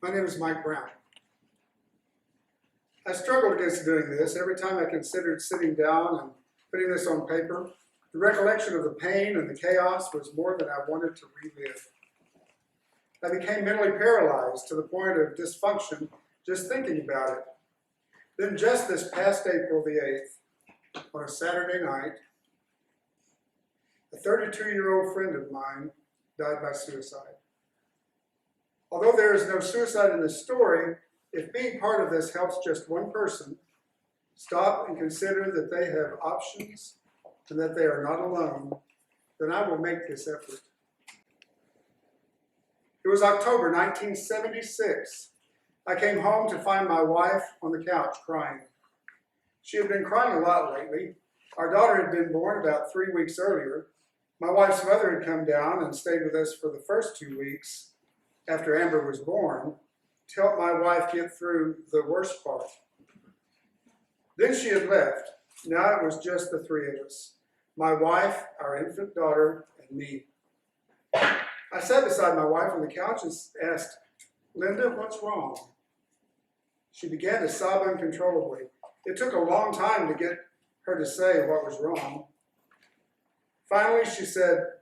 My name is Mike Brown. I struggled against doing this. Every time I considered sitting down and putting this on paper, the recollection of the pain and the chaos was more than I wanted to relive. I became mentally paralyzed to the point of dysfunction just thinking about it. Then just this past April the 8th, on a Saturday night, a 32-year-old friend of mine died by suicide. Although there is no suicide in this story, if being part of this helps just one person, stop and consider that they have options and that they are not alone, then I will make this effort. It was October 1976. I came home to find my wife on the couch crying. She had been crying a lot lately. Our daughter had been born about 3 weeks earlier. My wife's mother had come down and stayed with us for the first 2 weeks after Amber was born to help my wife get through the worst part. Then she had left. Now it was just the three of us, my wife, our infant daughter, and me. I sat beside my wife on the couch and asked, "Linda, what's wrong?" She began to sob uncontrollably. It took a long time to get her to say what was wrong. Finally, she said,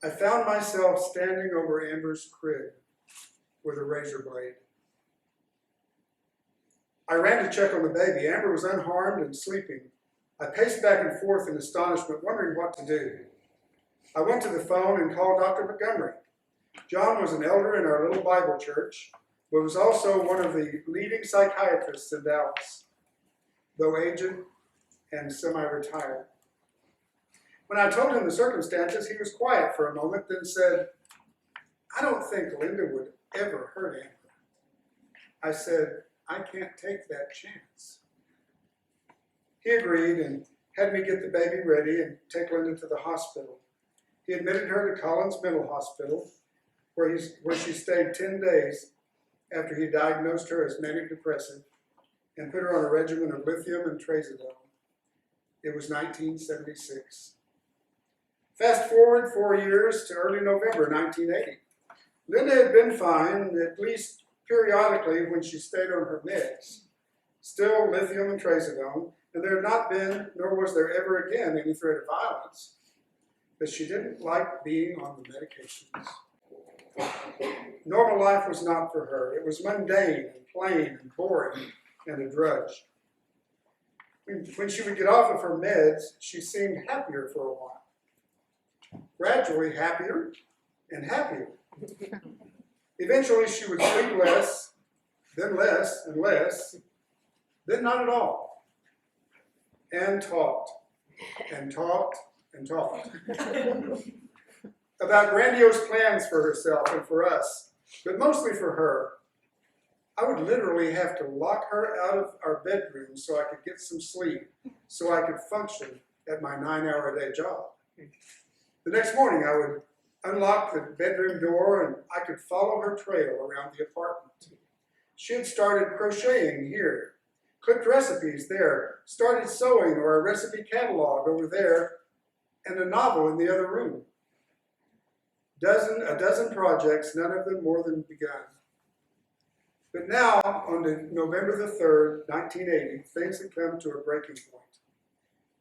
"I found myself standing over Amber's crib with a razor blade." I ran to check on the baby. Amber was unharmed and sleeping. I paced back and forth in astonishment, wondering what to do. I went to the phone and called Dr. Montgomery. John was an elder in our little Bible church, but was also one of the leading psychiatrists in Dallas, though aged and semi-retired. When I told him the circumstances, he was quiet for a moment, then said, "I don't think Linda would ever hurt Amber." I said, "I can't take that chance." He agreed and had me get the baby ready and take Linda to the hospital. He admitted her to Collins Mental Hospital, where she stayed 10 days after he diagnosed her as manic depressive and put her on a regimen of lithium and trazodone. It was 1976. Fast forward 4 years to early November 1980. Linda had been fine, at least periodically when she stayed on her meds. Still lithium and trazodone, and there had not been, nor was there ever again, any threat of violence. But she didn't like being on the medications. Normal life was not for her. It was mundane and plain and boring and a drudge. When she would get off of her meds, she seemed happier for a while. Gradually happier and happier. Eventually she would sleep less, then less and less, then not at all. And talked, and talked, and talked. About grandiose plans for herself and for us, but mostly for her. I would literally have to lock her out of our bedroom so I could get some sleep, so I could function at my 9-hour-a-day job. The next morning I would unlock the bedroom door and I could follow her trail around the apartment. She had started crocheting here, clipped recipes there, started sewing or a recipe catalog over there, and a novel in the other room. A dozen projects, none of them more than begun. But now, on November the 3rd, 1980, things had come to a breaking point.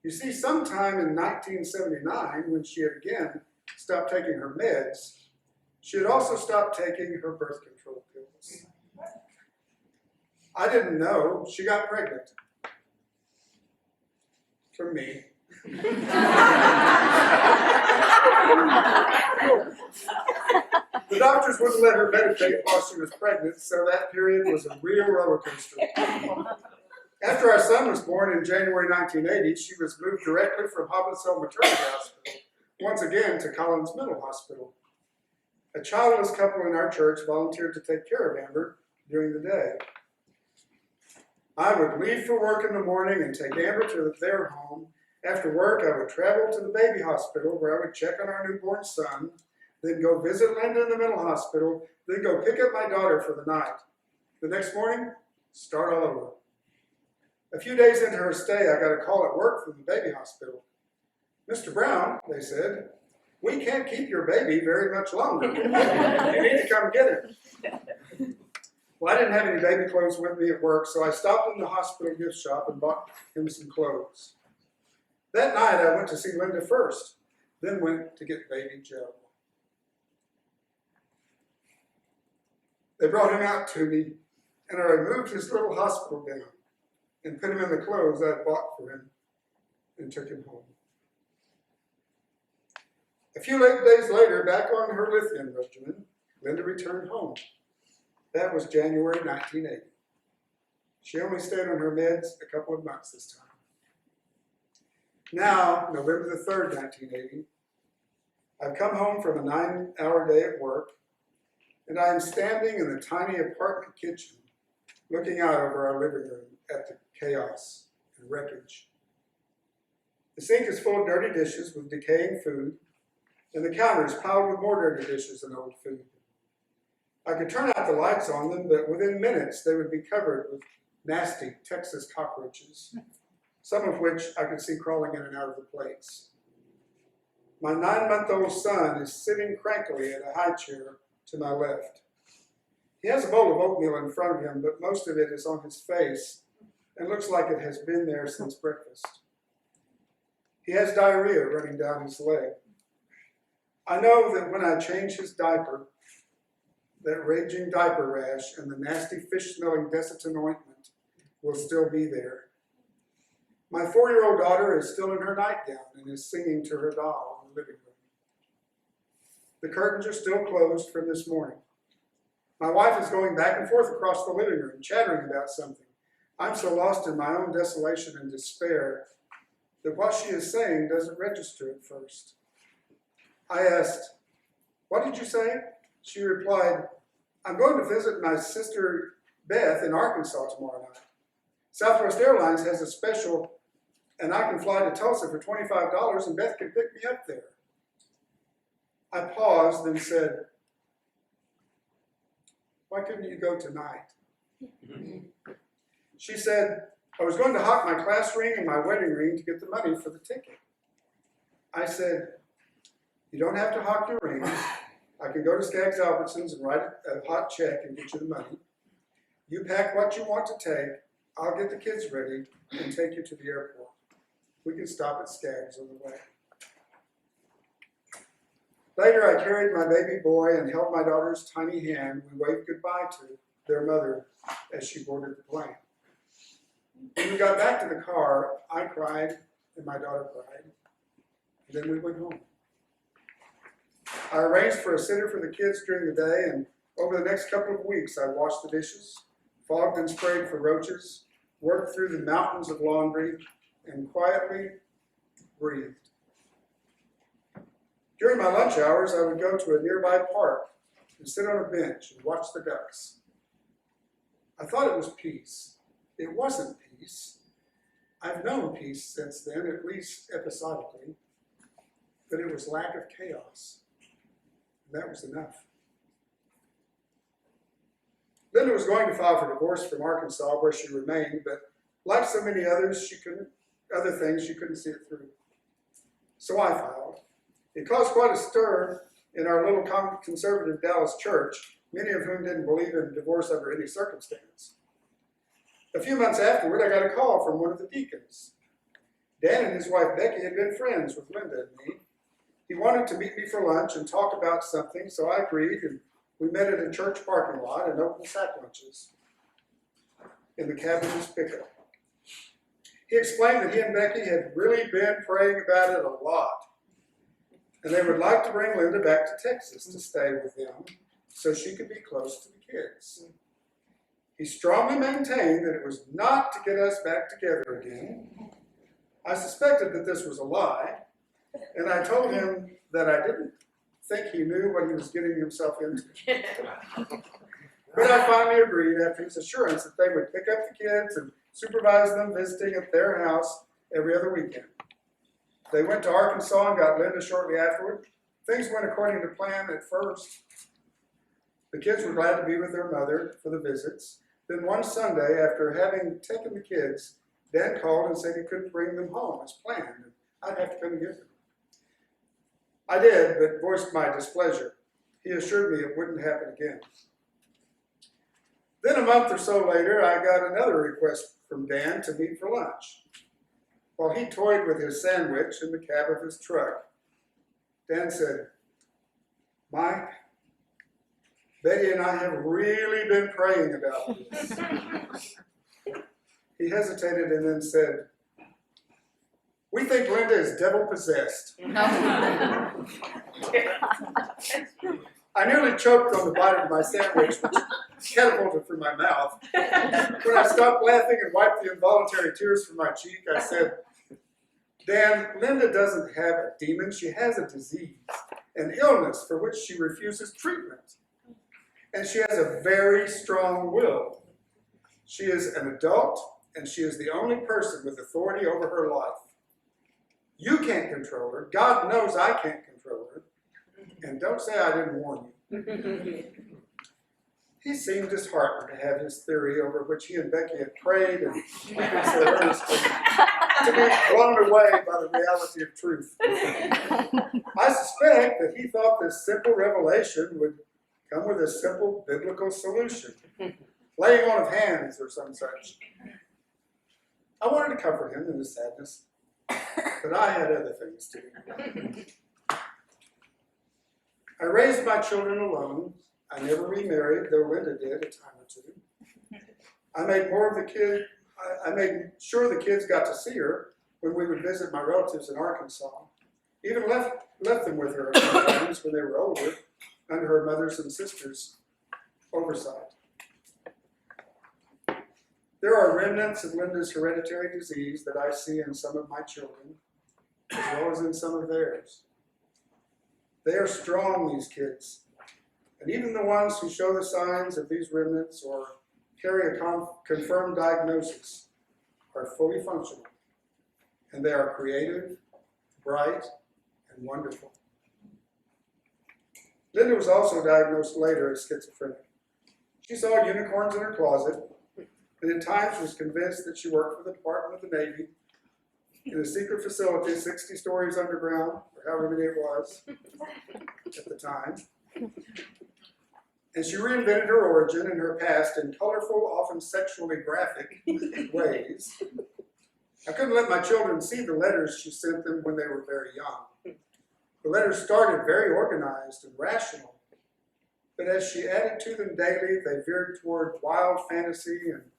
You see, sometime in 1979, when she had again stopped taking her meds, she had also stopped taking her birth control pills. I didn't know she got pregnant. From me. The doctors wouldn't let her meditate while she was pregnant, so that period was a real roller coaster. After our son was born in January 1980, she was moved directly from Hobbinsville Maternity Hospital, once again to Collins Middle Hospital. A childless couple in our church volunteered to take care of Amber during the day. I would leave for work in the morning and take Amber to their home. After work, I would travel to the baby hospital where I would check on our newborn son, then go visit Linda in the mental hospital, then go pick up my daughter for the night. The next morning, start all over. A few days into her stay, I got a call at work from the baby hospital. Mr. Brown, they said, we can't keep your baby very much longer. You need to come get him. Well, I didn't have any baby clothes with me at work, so I stopped in the hospital gift shop and bought him some clothes. That night, I went to see Linda first, then went to get baby Joe. They brought him out to me, and I removed his little hospital gown and put him in the clothes I had bought for him and took him home. A few days later, back on her lithium regimen, Linda returned home. That was January 1980. She only stayed on her meds a couple of months this time. Now, November the 3rd, 1980, I've come home from a 9-hour day at work, and I am standing in the tiny apartment kitchen, looking out over our living room at the chaos and wreckage. The sink is full of dirty dishes with decaying food, and the counter is piled with more dirty dishes and old food. I could turn out the lights on them, but within minutes they would be covered with nasty Texas cockroaches, some of which I could see crawling in and out of the plates. My 9-month-old son is sitting crankily in a high chair to my left. He has a bowl of oatmeal in front of him, but most of it is on his face and looks like it has been there since breakfast. He has diarrhea running down his leg. I know that when I change his diaper, that raging diaper rash and the nasty fish-smelling Desitin ointment will still be there. My 4-year-old daughter is still in her nightgown and is singing to her doll in the living room. The curtains are still closed from this morning. My wife is going back and forth across the living room, chattering about something. I'm so lost in my own desolation and despair that what she is saying doesn't register at first. I asked, "What did you say?" She replied, "I'm going to visit my sister Beth in Arkansas tomorrow night. Southwest Airlines has a special, and I can fly to Tulsa for $25 and Beth can pick me up there." I paused and said, "Why couldn't you go tonight?" She said, "I was going to hawk my class ring and my wedding ring to get the money for the ticket." I said, "You don't have to hawk your ring. I can go to Skaggs Albertsons and write a hot check and get you the money. You pack what you want to take. I'll get the kids ready and take you to the airport. We can stop at Skaggs on the way." Later, I carried my baby boy and held my daughter's tiny hand. We waved goodbye to their mother as she boarded the plane. When we got back to the car, I cried and my daughter cried. And then we went home. I arranged for a sitter for the kids during the day, and over the next couple of weeks, I washed the dishes, fogged and sprayed for roaches, worked through the mountains of laundry, and quietly breathed. During my lunch hours, I would go to a nearby park and sit on a bench and watch the ducks. I thought it was peace. It wasn't peace. I've known peace since then, at least episodically, but it was lack of chaos. And that was enough. Linda was going to file for divorce from Arkansas, where she remained, but like so many others, she couldn't see it through. So I filed. It caused quite a stir in our little conservative Dallas church, many of whom didn't believe in divorce under any circumstance. A few months afterward, I got a call from one of the deacons. Dan and his wife Becky had been friends with Linda and me. He wanted to meet me for lunch and talk about something, so I agreed, and we met at a church parking lot and opened sack lunches in the cab of his pickup. He explained that he and Becky had really been praying about it a lot, and they would like to bring Linda back to Texas to stay with them so she could be close to the kids. He strongly maintained that it was not to get us back together again. I suspected that this was a lie, and I told him that I didn't think he knew what he was getting himself into. But I finally agreed after his assurance that they would pick up the kids and supervise them visiting at their house every other weekend. They went to Arkansas and got Linda shortly afterward. Things went according to plan at first. The kids were glad to be with their mother for the visits. Then one Sunday, after having taken the kids, Dan called and said he couldn't bring them home as planned, and I'd have to come and get them. I did, but voiced my displeasure. He assured me it wouldn't happen again. Then a month or so later, I got another request from Dan to meet for lunch. While he toyed with his sandwich in the cab of his truck, Dan said, "Mike, Betty and I have really been praying about this." He hesitated and then said, "We think Linda is devil-possessed." I nearly choked on the bite of my sandwich, which catapulted from my mouth. When I stopped laughing and wiped the involuntary tears from my cheek, I said, "Dan, Linda doesn't have a demon. She has a disease, an illness for which she refuses treatment. And she has a very strong will. She is an adult, and she is the only person with authority over her life. You can't control her. God knows I can't control her. And don't say I didn't warn you." He seemed disheartened to have his theory, over which he and Becky had prayed and weeping so earnestly, to be blown away by the reality of truth. I suspect that he thought this simple revelation would come with a simple biblical solution, laying on of hands or some such. I wanted to comfort him in his sadness, but I had other things to do. I raised my children alone. I never remarried, though Linda did a time or two. I made sure the kids got to see her when we would visit my relatives in Arkansas. Even left them with her a few times when they were older, under her mother's and sister's oversight. There are remnants of Linda's hereditary disease that I see in some of my children, as well as in some of theirs. They are strong, these kids. And even the ones who show the signs of these remnants or carry a confirmed diagnosis are fully functional. And they are creative, bright, and wonderful. Linda was also diagnosed later as schizophrenic. She saw unicorns in her closet, and at times was convinced that she worked for the Department of the Navy in a secret facility 60 stories underground, or however many it was at the time. And she reinvented her origin and her past in colorful, often sexually graphic ways. I couldn't let my children see the letters she sent them when they were very young. The letters started very organized and rational, but as she added to them daily, they veered toward wild fantasy, and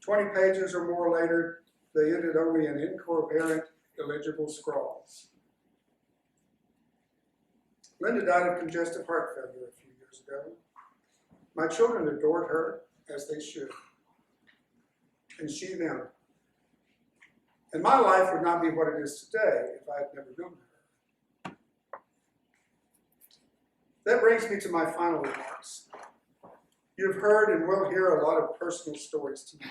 20 pages or more later, they ended only in incoherent, illegible scrawls. Linda died of congestive heart failure a few years ago. My children adored her, as they should, and she them. And my life would not be what it is today if I had never known her. That brings me to my final remarks. You've heard and will hear a lot of personal stories tonight.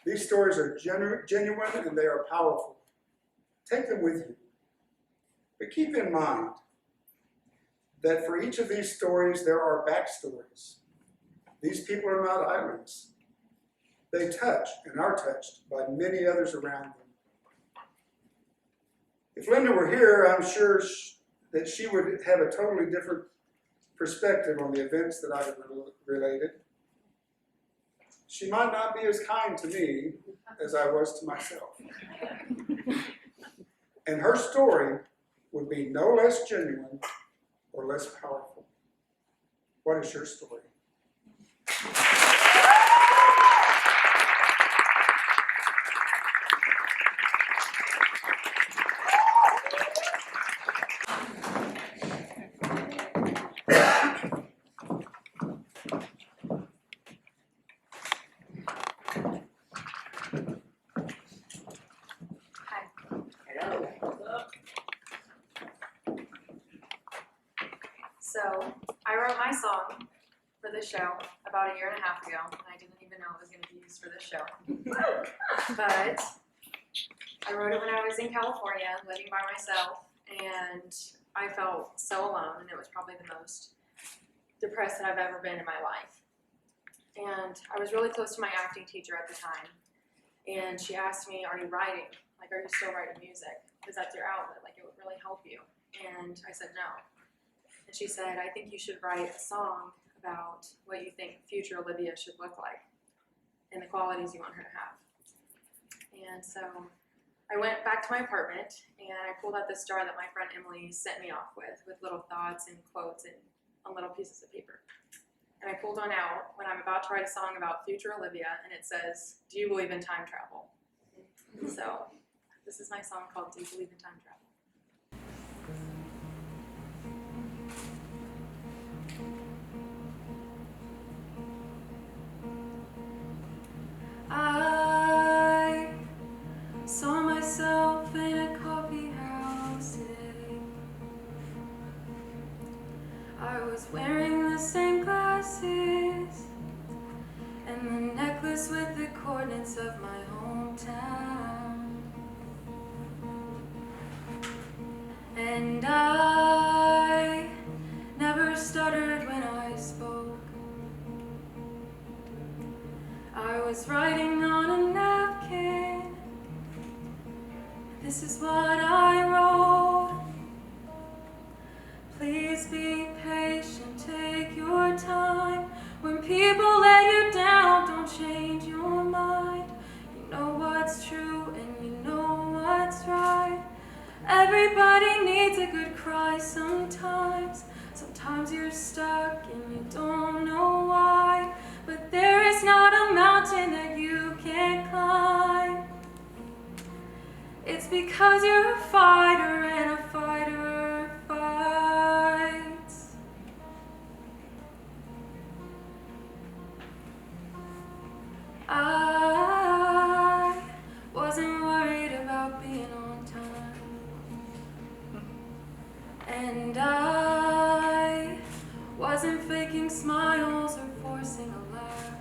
These stories are genuine and they are powerful. Take them with you. But keep in mind that for each of these stories, there are backstories. These people are not islands. They touch and are touched by many others around them. If Linda were here, I'm sure that she would have a totally different perspective on the events that I have related. she might not be as kind to me as I was to myself. And her story would be no less genuine or less powerful. What is your story? So I wrote my song for this show about 1.5 years ago, and I didn't even know it was going to be used for this show. But I wrote it when I was in California, living by myself, and I felt so alone, and it was probably the most depressed that I've ever been in my life. And I was really close to my acting teacher at the time, and she asked me, "Are you writing? Like, are you still writing music? Because that's your outlet. Like, it would really help you." And I said no. And she said, "I think you should write a song about what you think future Olivia should look like and the qualities you want her to have." And so I went back to my apartment and I pulled out this jar that my friend Emily sent me off with little thoughts and quotes and on little pieces of paper. And I pulled one out when I'm about to write a song about future Olivia, and it says, "Do you believe in time travel?" So this is my song called "Do You Believe in Time Travel?" I saw myself in a coffee house today. I was wearing the same glasses and the necklace with the coordinates of my hometown. And I never stuttered when I spoke. I was writing on a napkin. This is what I wrote. Please be patient, take your time. When people let you down, don't change your mind. You know what's true and you know what's right. Everybody needs a good cry sometimes. Sometimes you're stuck and you don't know why. But there is not a mountain that you can't climb. It's because you're a fighter and a fighter fights. I wasn't worried about being on time. And I wasn't faking smiles or forcing a laugh.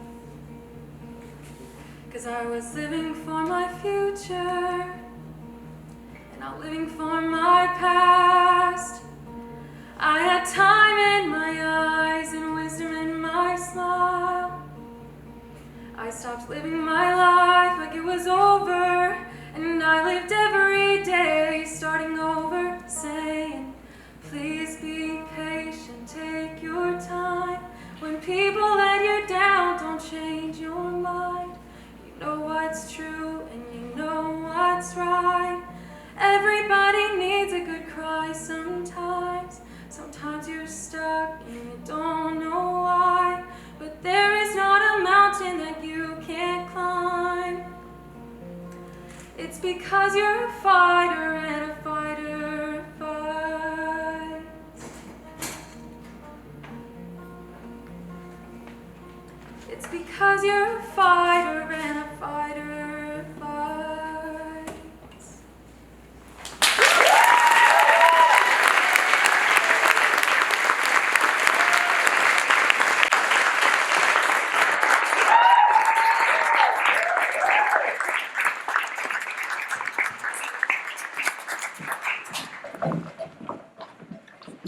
'Cause I was living for my future and not living for my past. I had time in my eyes and wisdom in my smile. I stopped living my life like it was over, and I lived every day starting over, saying, please be patient, take your time. When people let you down, don't change your mind. You know what's true and you know what's right. Everybody needs a good cry sometimes. Sometimes you're stuck and you don't know why. But there is not a mountain that you can't climb. It's because you're a fighter and a fighter fights. It's because you're a fighter and a fighter fights.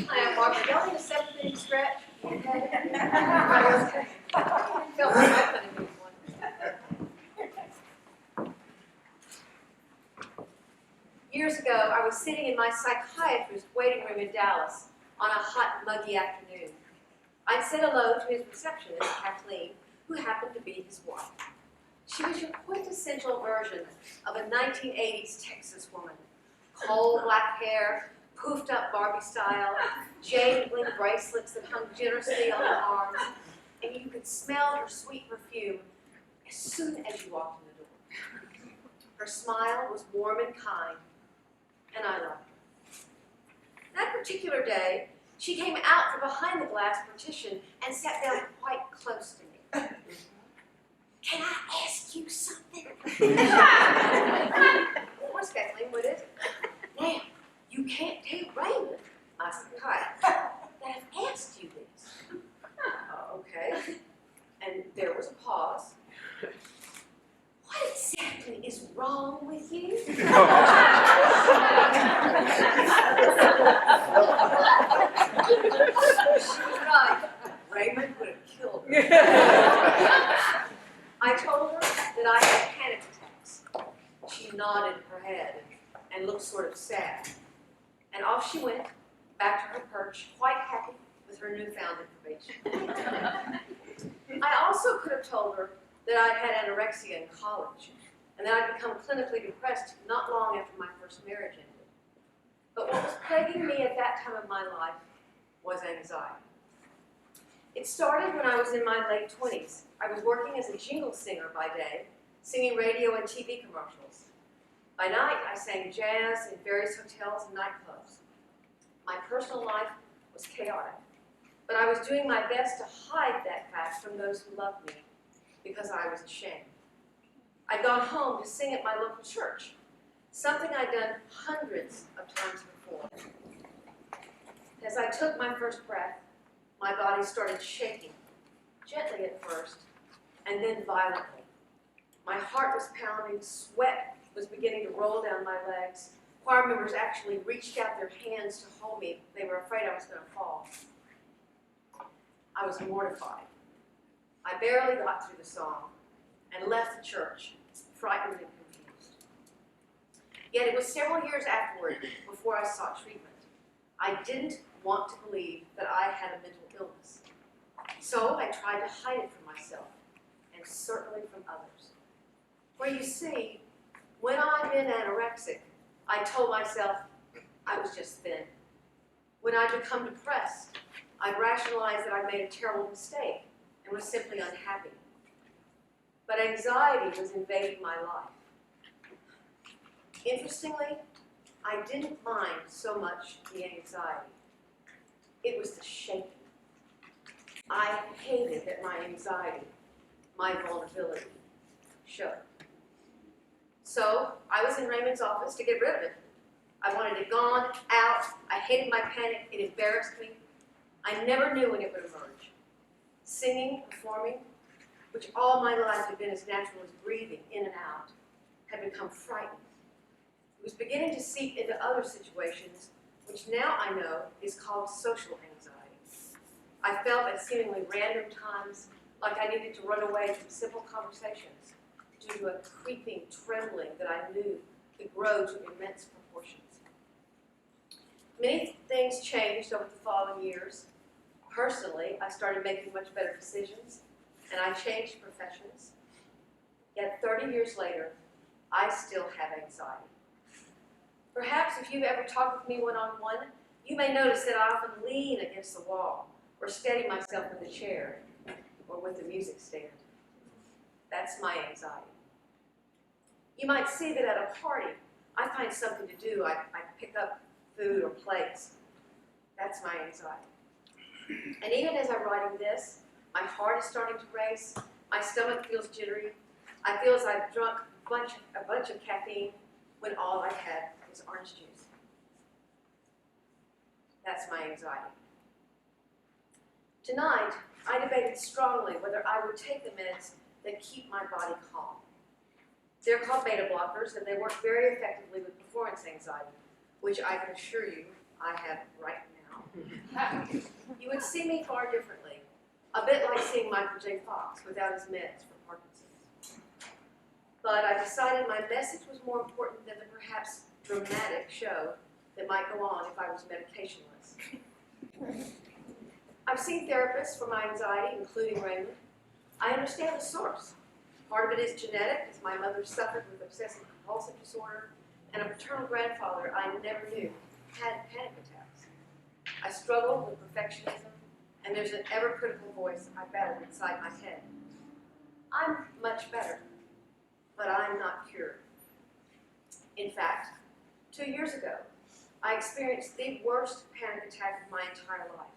Hi, I'm Marpe. Y'all need a 7-minute stretch? Felt like I couldn't do one. Years ago, I was sitting in my psychiatrist's waiting room in Dallas on a hot, muggy afternoon. I'd said hello to his receptionist, Kathleen, who happened to be his wife. She was your quintessential version of a 1980s Texas woman. Coal black hair, poofed up Barbie style, jade bling bracelets that hung generously on her arms, and you could smell her sweet perfume as soon as you walked in the door. Her smile was warm and kind, and I loved her. That particular day, she came out from behind the glass partition and sat down quite close to me. Can I ask you something? Of course, Kathleen, what is it? Now, you can't tell Raymond, I said, hi, that I've asked you this. Okay. And there was a pause. What exactly is wrong with you? She was right. Raymond would have killed her. I told her that I had panic attacks. She nodded her head and looked sort of sad. And off she went, back to her perch, quite happy with her newfound information. I also could have told her that I'd had anorexia in college, and that I'd become clinically depressed not long after my first marriage ended. But what was plaguing me at that time of my life was anxiety. It started when I was in my late 20s. I was working as a jingle singer by day, singing radio and TV commercials. By night, I sang jazz in various hotels and nightclubs. My personal life was chaotic, but I was doing my best to hide that fact from those who loved me because I was ashamed. I'd gone home to sing at my local church, something I'd done hundreds of times before. As I took my first breath, my body started shaking, gently at first, and then violently. My heart was pounding, sweat was beginning to roll down my legs. Choir members actually reached out their hands to hold me. They were afraid I was going to fall. I was mortified. I barely got through the song and left the church, frightened and confused. Yet it was several years afterward before I sought treatment. I didn't want to believe that I had a mental illness. So I tried to hide it from myself, and certainly from others. For you see, when I'd been anorexic, I told myself I was just thin. When I'd become depressed, I'd rationalize that I'd made a terrible mistake and was simply unhappy. But anxiety was invading my life. Interestingly, I didn't mind so much the anxiety. It was the shaking. I hated that my anxiety, my vulnerability, showed. So I was in Raymond's office to get rid of it. I wanted it gone, out. I hated my panic. It embarrassed me. I never knew when it would emerge. Singing, performing, which all my life had been as natural as breathing in and out, had become frightening. It was beginning to seep into other situations, which now I know is called social anxiety. I felt at seemingly random times like I needed to run away from simple conversations due to a creeping trembling that I knew could grow to immense proportions. Many things changed over the following years. Personally, I started making much better decisions, and I changed professions. Yet 30 years later, I still have anxiety. Perhaps if you've ever talked with me one-on-one, you may notice that I often lean against the wall or steady myself in the chair or with the music stand. That's my anxiety. You might see that at a party, I find something to do. I pick up food or plates. That's my anxiety. And even as I'm writing this, my heart is starting to race, my stomach feels jittery, I feel as I've drunk a bunch of caffeine when all I had was orange juice. That's my anxiety. Tonight, I debated strongly whether I would take the meds that keep my body calm. They're called beta blockers, and they work very effectively with performance anxiety, which I can assure you I have right now. You would see me far differently, a bit like seeing Michael J. Fox without his meds for Parkinson's. But I decided my message was more important than the perhaps dramatic show that might go on if I was medicationless. I've seen therapists for my anxiety, including Raymond. I understand the source. Part of it is genetic, as my mother suffered with obsessive compulsive disorder, and a paternal grandfather I never knew had panic attacks. I struggled with perfectionism, and there's an ever-critical voice I battled inside my head. I'm much better, but I'm not cured. In fact, 2 years ago, I experienced the worst panic attack of my entire life.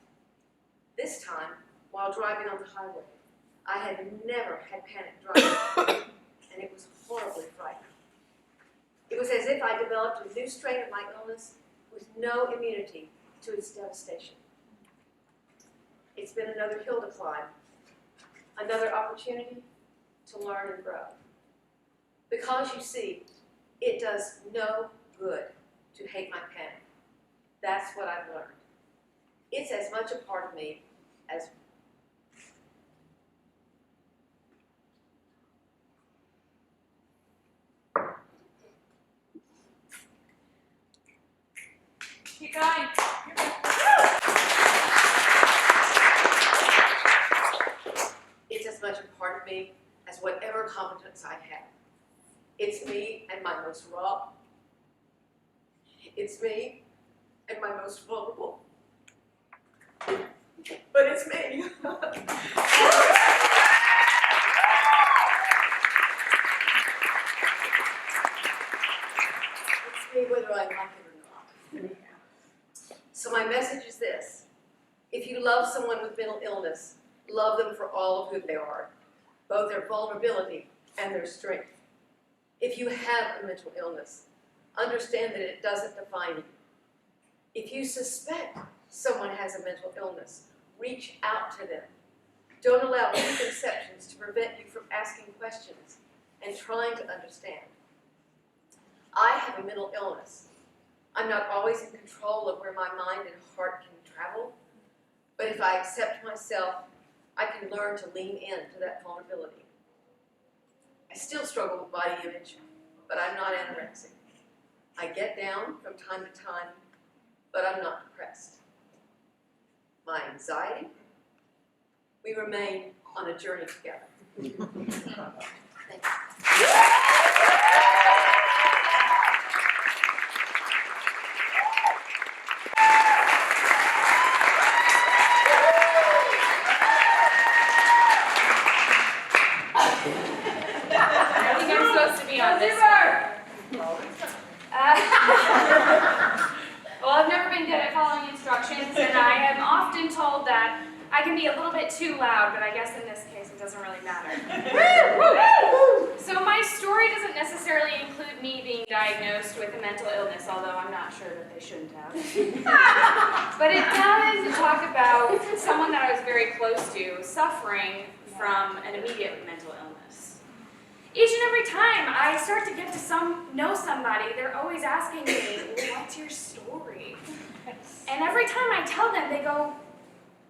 This time, while driving on the highway. I had never had panic driving, and it was horribly frightening. It was as if I developed a new strain of my illness with no immunity to its devastation. It's been another hill to climb, another opportunity to learn and grow. Because you see, it does no good to hate my panic. That's what I've learned. It's as much a part of me as Keep going. It's as much a part of me as whatever competence I have. It's me and my most raw. It's me and my most vulnerable. But it's me. It's me whether I like it or not. So my message is this. If you love someone with mental illness, love them for all of who they are, both their vulnerability and their strength. If you have a mental illness, understand that it doesn't define you. If you suspect someone has a mental illness, reach out to them. Don't allow preconceptions to prevent you from asking questions and trying to understand. I have a mental illness. I'm not always in control of where my mind and heart can travel, but if I accept myself, I can learn to lean into that vulnerability. I still struggle with body image, but I'm not anorexic. I get down from time to time, but I'm not depressed. My anxiety, we remain on a journey together. Thank you. I think I'm supposed to be on this one. Well, I've never been good at following instructions, and I am often told that I can be a little bit too loud, but I guess in this case it doesn't really matter. So my story doesn't necessarily include me being diagnosed with a mental illness, although I'm not sure that they shouldn't have. But it does talk about someone that I was very close to suffering from an immediate mental illness. Each and every time I start to get to know somebody, they're always asking me, what's your story? And every time I tell them, they go,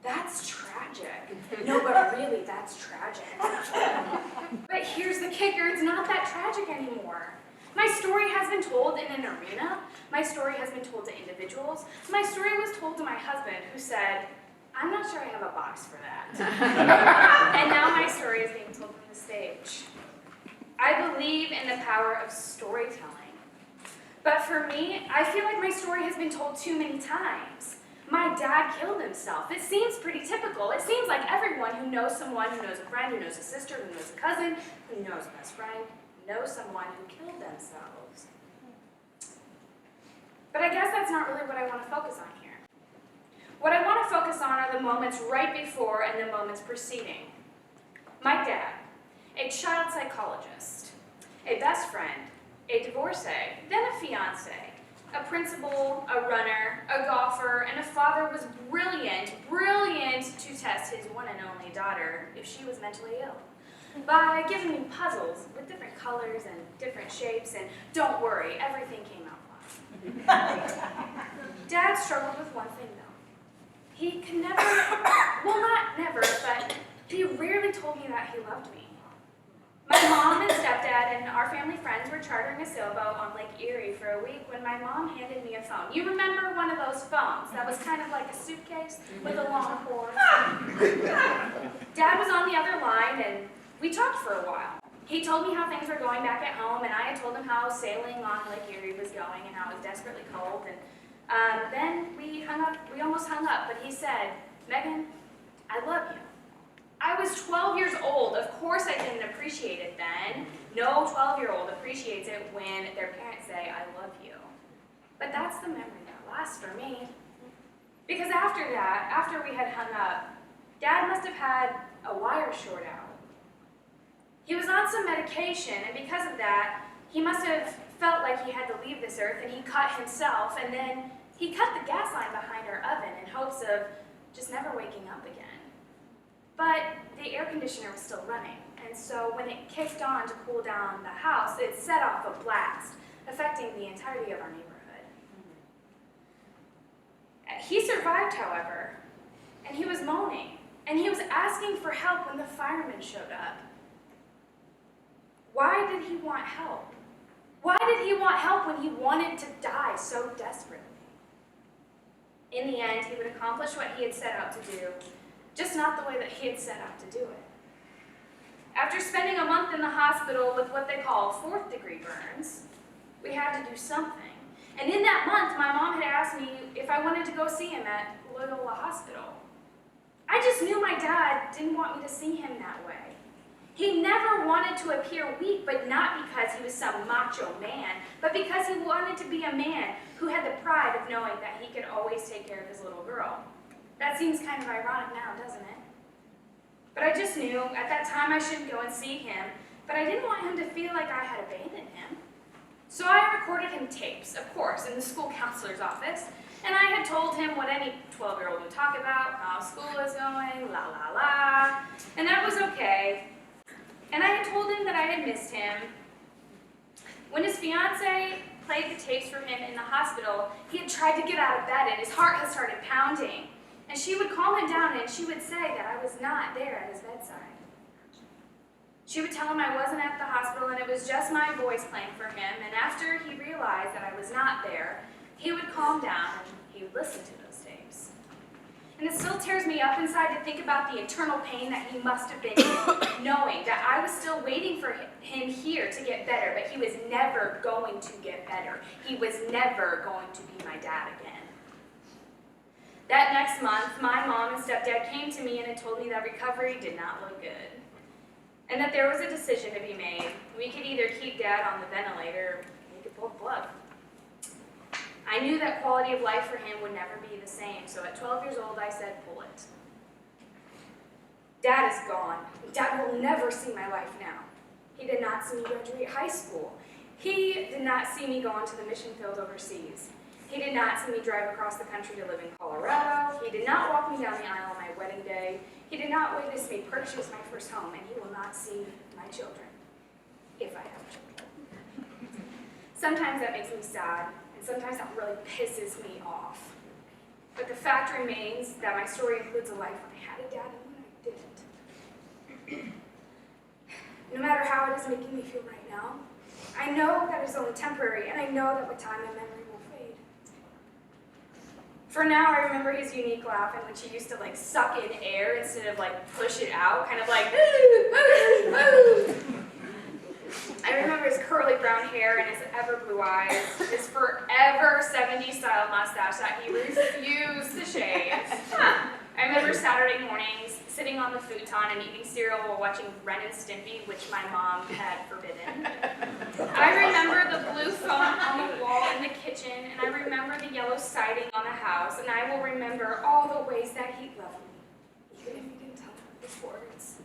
that's tragic. No, but really, that's tragic. But here's the kicker, it's not that tragic anymore. My story has been told in an arena. My story has been told to individuals. My story was told to my husband, who said, I'm not sure I have a box for that. And now my story is being told from the stage. I believe in the power of storytelling. But for me, I feel like my story has been told too many times. My dad killed himself. It seems pretty typical. It seems like everyone who knows someone, who knows a friend, who knows a sister, who knows a cousin, who knows a best friend, knows someone who killed themselves. But I guess that's not really what I want to focus on here. What I want to focus on are the moments right before and the moments preceding. My dad, a child psychologist, a best friend, a divorcee, then a fiance, a principal, a runner, a golfer, and a father was brilliant to test his one and only daughter if she was mentally ill by giving me puzzles with different colors and different shapes, and don't worry, everything came out fine. Dad struggled with one thing though. He could never, well not never, but he rarely told me that he loved me. My mom and stepdad and our family friends were chartering a sailboat on Lake Erie for a week when my mom handed me a phone. You remember one of those phones that was kind of like a suitcase with a long cord? Dad was on the other line and we talked for a while. He told me how things were going back at home, and I had told him how sailing on Lake Erie was going and how it was desperately cold. And then we almost hung up, but he said, "Megan, I love you." I was 12 years old. Of course I didn't appreciate it then. No 12-year-old appreciates it when their parents say, "I love you." But that's the memory that lasts for me. Because after that, after we had hung up, Dad must have had a wire short out. He was on some medication, and because of that, he must have felt like he had to leave this earth, and he cut himself, and then he cut the gas line behind our oven in hopes of just never waking up again. But the air conditioner was still running, and so when it kicked on to cool down the house, it set off a blast, affecting the entirety of our neighborhood. He survived, however, and he was moaning, and he was asking for help when the firemen showed up. Why did he want help? Why did he want help when he wanted to die so desperately? In the end, he would accomplish what he had set out to do, just not the way that he had set out to do it. After spending a month in the hospital with what they call fourth-degree burns, we had to do something. And in that month, my mom had asked me if I wanted to go see him at Loyola Hospital. I just knew my dad didn't want me to see him that way. He never wanted to appear weak, but not because he was some macho man, but because he wanted to be a man who had the pride of knowing that he could always take care of his little girl. That seems kind of ironic now, doesn't it? But I just knew at that time I shouldn't go and see him, but I didn't want him to feel like I had abandoned him. So I recorded him tapes, of course, in the school counselor's office, and I had told him what any 12-year-old would talk about, how school was going, la la la, and that was okay. And I had told him that I had missed him. When his fiancée played the tapes for him in the hospital, he had tried to get out of bed and his heart had started pounding. And she would calm him down and she would say that I was not there at his bedside. She would tell him I wasn't at the hospital and it was just my voice playing for him. And after he realized that I was not there, he would calm down and he would listen to those tapes. And it still tears me up inside to think about the eternal pain that he must have been in, knowing that I was still waiting for him here to get better, but he was never going to get better. He was never going to be my dad again. That next month, my mom and stepdad came to me and had told me that recovery did not look good, and that there was a decision to be made. We could either keep Dad on the ventilator or we could pull the plug. I knew that quality of life for him would never be the same, so at 12 years old, I said, pull it. Dad is gone. Dad will never see my life now. He did not see me graduate high school. He did not see me go onto the mission field overseas. He did not see me drive across the country to live in Colorado. He did not walk me down the aisle on my wedding day. He did not witness me purchase my first home, and he will not see my children, if I have children. Sometimes that makes me sad, and sometimes that really pisses me off. But the fact remains that my story includes a life when I had a dad and when I didn't. No matter how it is making me feel right now, I know that it's only temporary, and I know that with time my memory will fade. For now, I remember his unique laugh in which he used to like suck in air instead of like push it out, kind of like, ooh, ooh, ooh. I remember his curly brown hair and his ever blue eyes, his forever 70s style mustache that he refused to shave. I remember Saturday mornings sitting on the futon and eating cereal while watching Ren and Stimpy, which my mom had forbidden. I remember the blue phone on the wall in the kitchen, and I remember the yellow siding on the house, and I will remember all the ways that he loved me, even if he didn't tell me his words.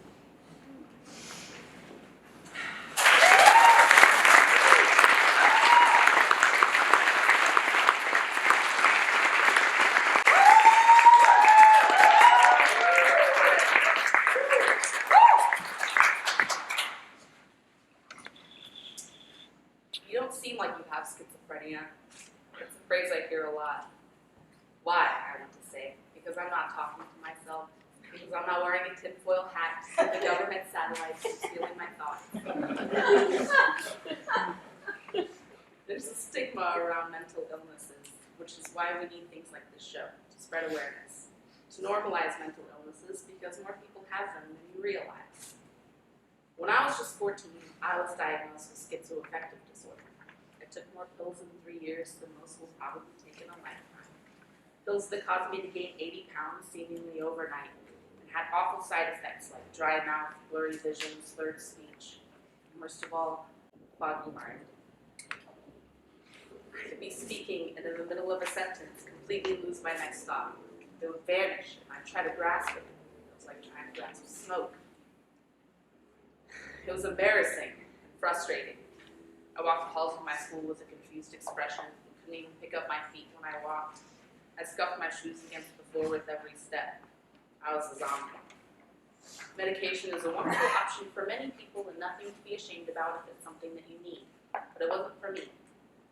You don't seem like you have schizophrenia. It's a phrase I hear a lot. Why, I want to say? Because I'm not talking to myself. Because I'm not wearing a tinfoil hat. The government satellites is stealing my thoughts. There's a stigma around mental illnesses, which is why we need things like this show, to spread awareness, to normalize mental illnesses, because more people have them than you realize. When I was just 14, I was diagnosed with schizoaffective disorder. I took more pills in 3 years than most will probably take in a lifetime. Pills that caused me to gain 80 pounds seemingly overnight and had awful side effects like dry mouth, blurry vision, slurred speech, and worst of all, foggy mind. I could be speaking and in the middle of a sentence completely lose my next thought. It would vanish and I'd try to grasp it. It was like trying to grasp smoke. It was embarrassing and frustrating. I walked the halls of my school with a confused expression and couldn't even pick up my feet when I walked. I scuffed my shoes against the floor with every step. I was a zombie. Medication is a wonderful option for many people and nothing to be ashamed about if it's something that you need. But it wasn't for me.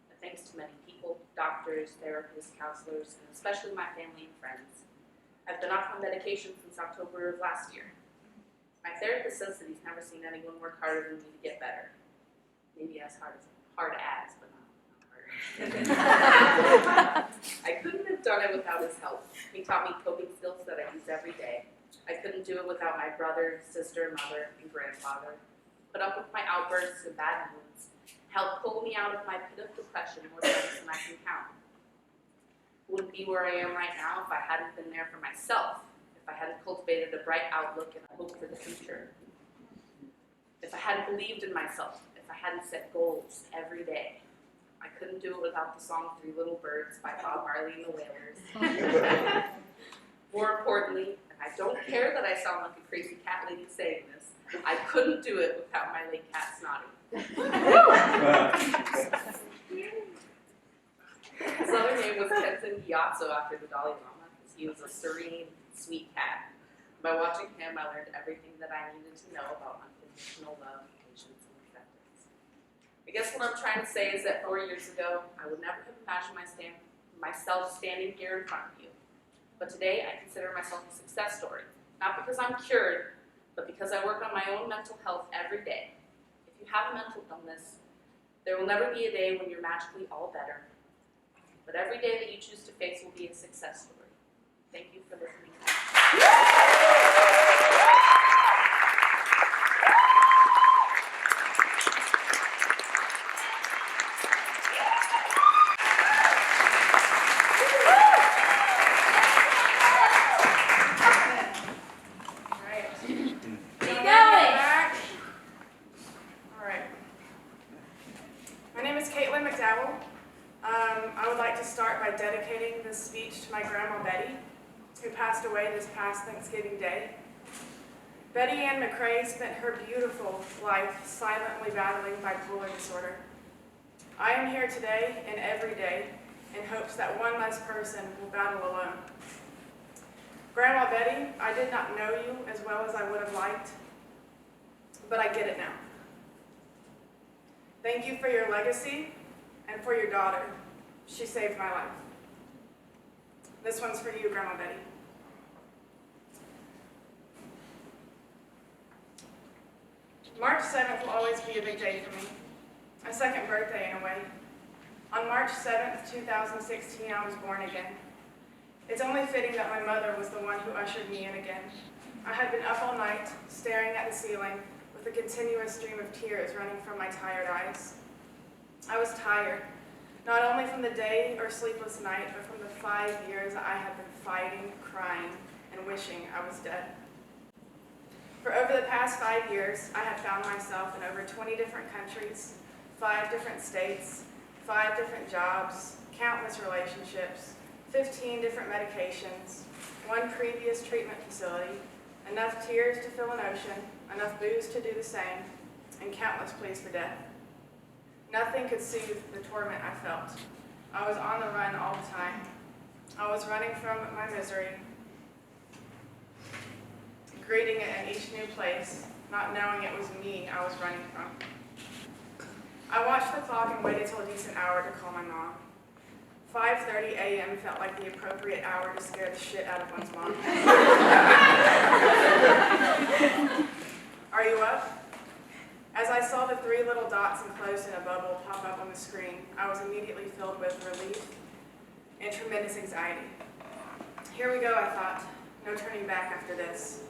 But thanks to many people, doctors, therapists, counselors, and especially my family and friends, I've been off on medication since October of last year. My therapist says that he's never seen anyone work harder than me to get better. Maybe as hard as, but not harder. I couldn't have done it without his help. He taught me coping skills that I use every day. I couldn't do it without my brother, sister, mother, and grandfather. Put up with my outbursts and bad moods. Helped pull me out of my pit of depression more times than I can count. Wouldn't be where I am right now if I hadn't been there for myself. If I hadn't cultivated a bright outlook and a hope for the future. If I hadn't believed in myself. If I hadn't set goals every day. I couldn't do it without the song 3 Little Birds by Bob Marley and the Wailers. More importantly, and I don't care that I sound like a crazy cat lady saying this, I couldn't do it without my late cat Snotty. His other name was Kenton Gyatso after the Dalai Lama because he was a serene, sweet cat. By watching him, I learned everything that I needed to know about unconditional love, patience, and acceptance. I guess what I'm trying to say is that 4 years ago, I would never have imagined myself standing here in front of you. But today, I consider myself a success story. Not because I'm cured, but because I work on my own mental health every day. If you have a mental illness, there will never be a day when you're magically all better. But every day that you choose to face will be a success story. Thank you for listening. I would like to start by dedicating this speech to my grandma Betty, who passed away this past Thanksgiving Day. Betty Ann McCrae spent her beautiful life silently battling bipolar disorder. I am here today and every day in hopes that one less person will battle alone. Grandma Betty, I did not know you as well as I would have liked, but I get it now. Thank you for your legacy and for your daughter. She saved my life. This one's for you, Grandma Betty. March 7th will always be a big day for me, a second birthday in a way. On March 7th, 2016, I was born again. It's only fitting that my mother was the one who ushered me in again. I had been up all night, staring at the ceiling, with a continuous stream of tears running from my tired eyes. I was tired, not only from the day or sleepless night, but from the 5 years I had been fighting, crying, and wishing I was dead. For over the past 5 years, I had found myself in over 20 different countries, 5 different states, 5 different jobs, countless relationships, 15 different medications, 1 previous treatment facility, enough tears to fill an ocean, enough booze to do the same, and countless pleas for death. Nothing could soothe the torment I felt. I was on the run all the time. I was running from my misery, greeting it in each new place, not knowing it was me I was running from. I watched the clock and waited till a decent hour to call my mom. 5:30 a.m. felt like the appropriate hour to scare the shit out of one's mom. Are you up? As I saw the 3 little dots enclosed in a bubble pop up on the screen, I was immediately filled with relief and tremendous anxiety. Here we go, I thought. No turning back after this.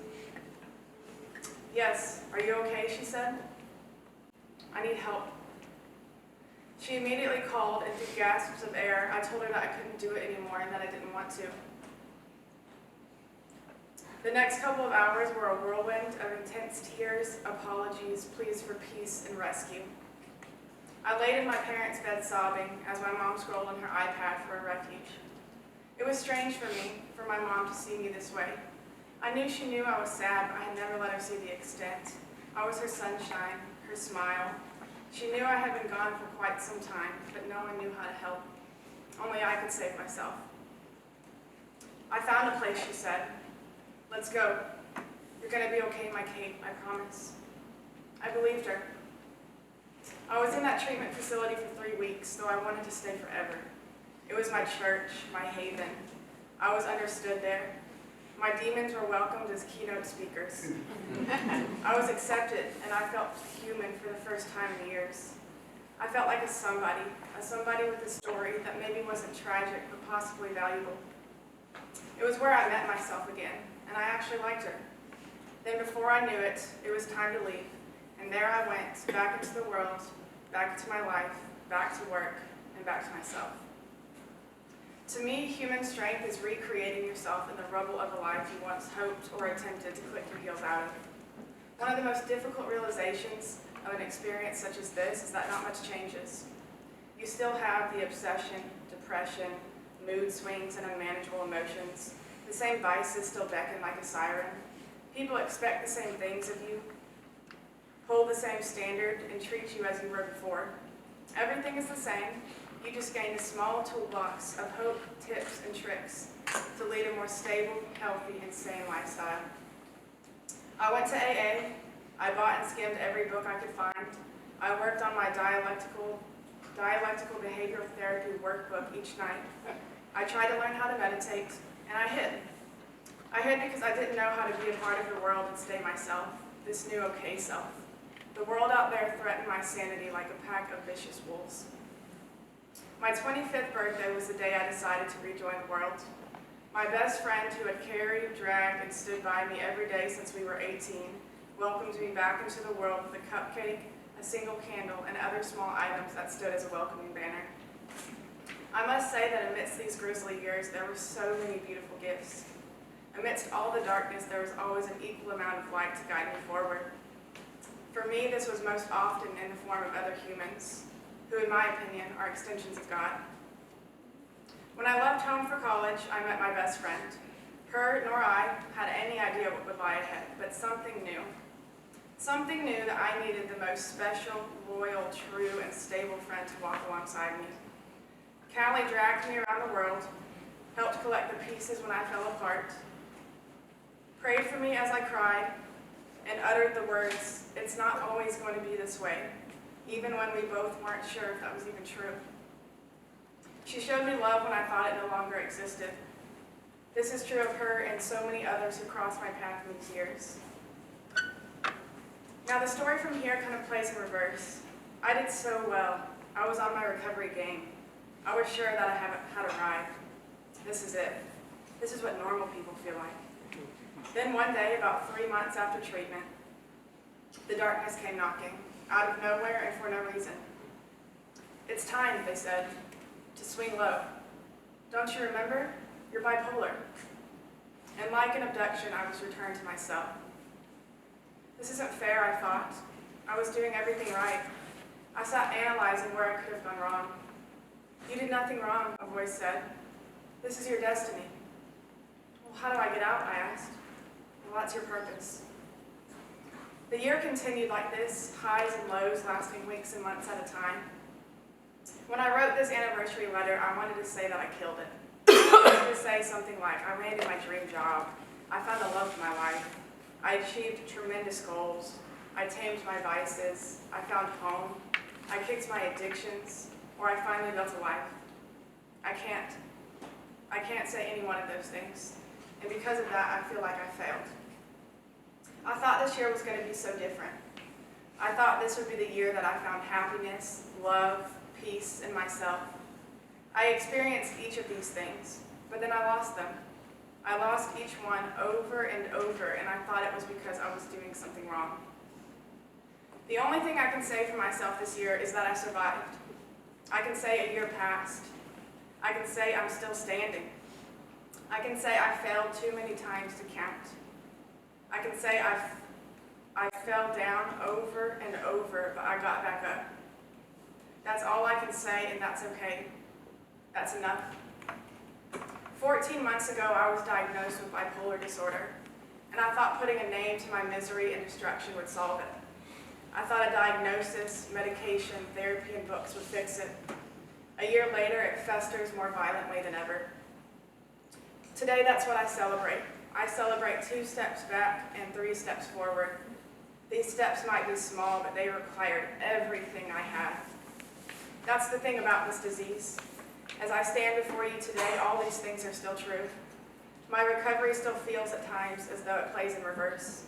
"Yes, are you okay?" she said. "I need help." She immediately called, and through gasps of air, I told her that I couldn't do it anymore and that I didn't want to. The next couple of hours were a whirlwind of intense tears, apologies, pleas for peace, and rescue. I laid in my parents' bed sobbing as my mom scrolled on her iPad for a refuge. It was strange for me, for my mom to see me this way. I knew she knew I was sad, but I had never let her see the extent. I was her sunshine, her smile. She knew I had been gone for quite some time, but no one knew how to help. Only I could save myself. "I found a place," she said. "Let's go. You're gonna be okay, my Kate, I promise." I believed her. I was in that treatment facility for 3 weeks, though I wanted to stay forever. It was my church, my haven. I was understood there. My demons were welcomed as keynote speakers. I was accepted, and I felt human for the first time in years. I felt like a somebody with a story that maybe wasn't tragic, but possibly valuable. It was where I met myself again, and I actually liked her. Then before I knew it, it was time to leave, and there I went, back into the world, back into my life, back to work, and back to myself. To me, human strength is recreating yourself in the rubble of a life you once hoped or attempted to click your heels out of. One of the most difficult realizations of an experience such as this is that not much changes. You still have the obsession, depression, mood swings, and unmanageable emotions. The same vices still beckon like a siren. People expect the same things of you, hold the same standard, and treat you as you were before. Everything is the same. You just gained a small toolbox of hope, tips, and tricks to lead a more stable, healthy, and sane lifestyle. I went to AA. I bought and skimmed every book I could find. I worked on my dialectical behavioral therapy workbook each night. I tried to learn how to meditate, and I hid. I hid because I didn't know how to be a part of the world and stay myself, this new okay self. The world out there threatened my sanity like a pack of vicious wolves. My 25th birthday was the day I decided to rejoin the world. My best friend, who had carried, dragged, and stood by me every day since we were 18, welcomed me back into the world with a cupcake, a single candle, and other small items that stood as a welcoming banner. I must say that amidst these grisly years, there were so many beautiful gifts. Amidst all the darkness, there was always an equal amount of light to guide me forward. For me, this was most often in the form of other humans, who in my opinion are extensions of God. When I left home for college, I met my best friend. Her nor I had any idea what would lie ahead, but something new. Something new that I needed the most special, loyal, true, and stable friend to walk alongside me. Callie dragged me around the world, helped collect the pieces when I fell apart, prayed for me as I cried, and uttered the words, "It's not always going to be this way," even when we both weren't sure if that was even true. She showed me love when I thought it no longer existed. This is true of her and so many others who crossed my path in these years. Now the story from here kind of plays in reverse. I did so well. I was on my recovery game. I was sure that I had arrived. This is it. This is what normal people feel like. Then one day, about 3 months after treatment, the darkness came knocking, out of nowhere and for no reason. "It's time," they said, "to swing low. Don't you remember? You're bipolar." And like an abduction, I was returned to myself. This isn't fair, I thought. I was doing everything right. I sat analyzing where I could have gone wrong. "You did nothing wrong," a voice said. "This is your destiny." "Well, how do I get out?" I asked. "Well, that's your purpose." The year continued like this, highs and lows lasting weeks and months at a time. When I wrote this anniversary letter, I wanted to say that I killed it. I wanted to say something like, I landed my dream job. I found the love of my life. I achieved tremendous goals. I tamed my vices. I found home. I kicked my addictions. Or I finally built a life. I can't. I can't say any one of those things. And because of that, I feel like I failed. I thought this year was going to be so different. I thought this would be the year that I found happiness, love, peace in myself. I experienced each of these things, but then I lost them. I lost each one over and over, and I thought it was because I was doing something wrong. wrong. The only thing I can say for myself this year is that I survived. I can say a year passed. I can say I'm still standing. I can say I failed too many times to count. I can say I fell down over and over, but I got back up. That's all I can say, and that's okay. That's enough. 14 months ago, I was diagnosed with bipolar disorder, and I thought putting a name to my misery and destruction would solve it. I thought a diagnosis, medication, therapy, and books would fix it. A year later, it festers more violently than ever. Today, that's what I celebrate. I celebrate 2 steps back and 3 steps forward. These steps might be small, but they required everything I had. That's the thing about this disease. As I stand before you today, all these things are still true. My recovery still feels at times as though it plays in reverse.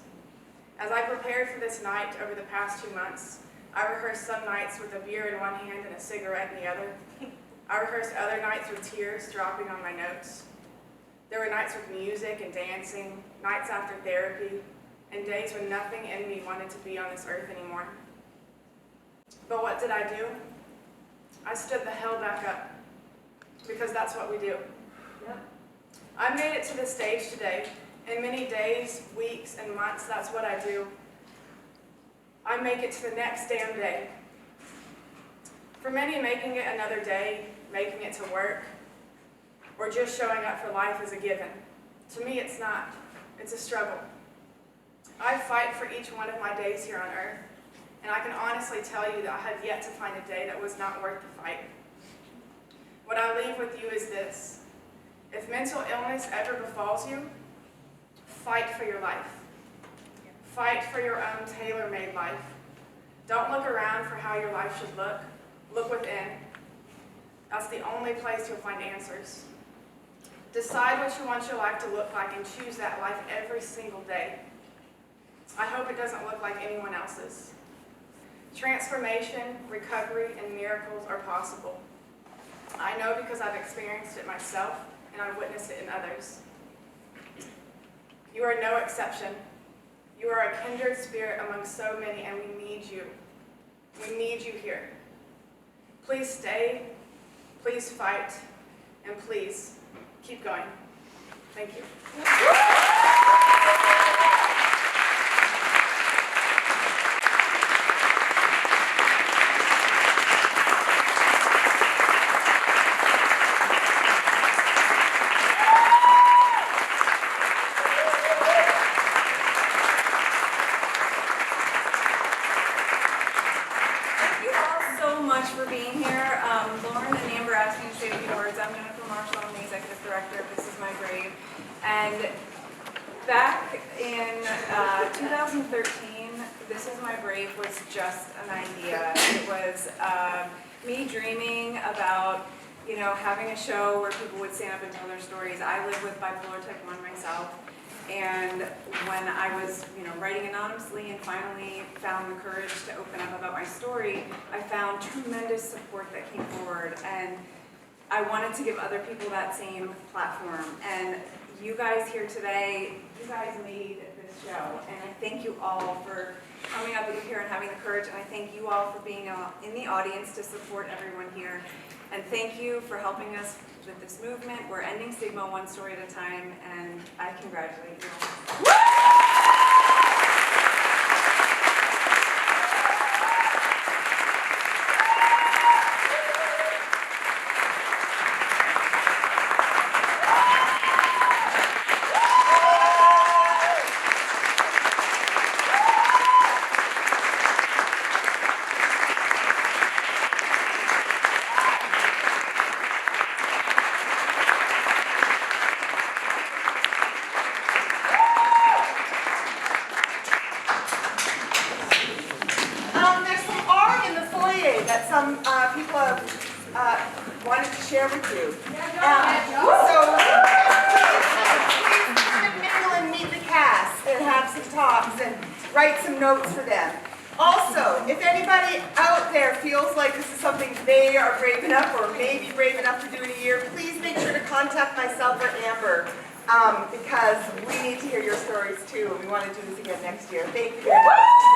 As I prepared for this night over the past 2 months, I rehearsed some nights with a beer in one hand and a cigarette in the other. I rehearsed other nights with tears dropping on my notes. There were nights with music and dancing, nights after therapy, and days when nothing in me wanted to be on this earth anymore. But what did I do? I stood the hell back up, because that's what we do. Yep. I made it to this stage today. In many days, weeks, and months, that's what I do. I make it to the next damn day. For many, making it another day, making it to work, or just showing up for life is a given. To me, it's not. It's a struggle. I fight for each one of my days here on earth, and I can honestly tell you that I have yet to find a day that was not worth the fight. What I leave with you is this. If mental illness ever befalls you, fight for your life. Fight for your own tailor-made life. Don't look around for how your life should look. Look within. That's the only place you'll find answers. Decide what you want your life to look like and choose that life every single day. I hope it doesn't look like anyone else's. Transformation, recovery, and miracles are possible. I know because I've experienced it myself and I've witnessed it in others. You are no exception. You are a kindred spirit among so many, and we need you. We need you here. Please stay, please fight, and please keep going. Thank you. For being here. Lauren and Amber asked me to say a few words. I'm Jennifer Marshall. I'm the executive director of This Is My Grave. And back in 2013, This Is My Grave was just an idea. It was me dreaming about, having a show where people would stand up and tell their stories. I live with bipolar type 1 myself. And when I was, writing anonymously and finally found the courage to open up about my story, I found tremendous support that came forward. And I wanted to give other people that same platform. And you guys here today, you guys made this show. And I thank you all for coming up here and having the courage. And I thank you all for being in the audience to support everyone here. And thank you for helping us with this movement. We're ending stigma one story at a time, and I congratulate you all. that some people have wanted to share with you. So please mingle and meet the cast and have some talks and write some notes for them. Also, if anybody out there feels like this is something they are brave enough or maybe brave enough to do in a year, please make sure to contact myself or Amber. because we need to hear your stories too, and we want to do this again next year. Thank you very much.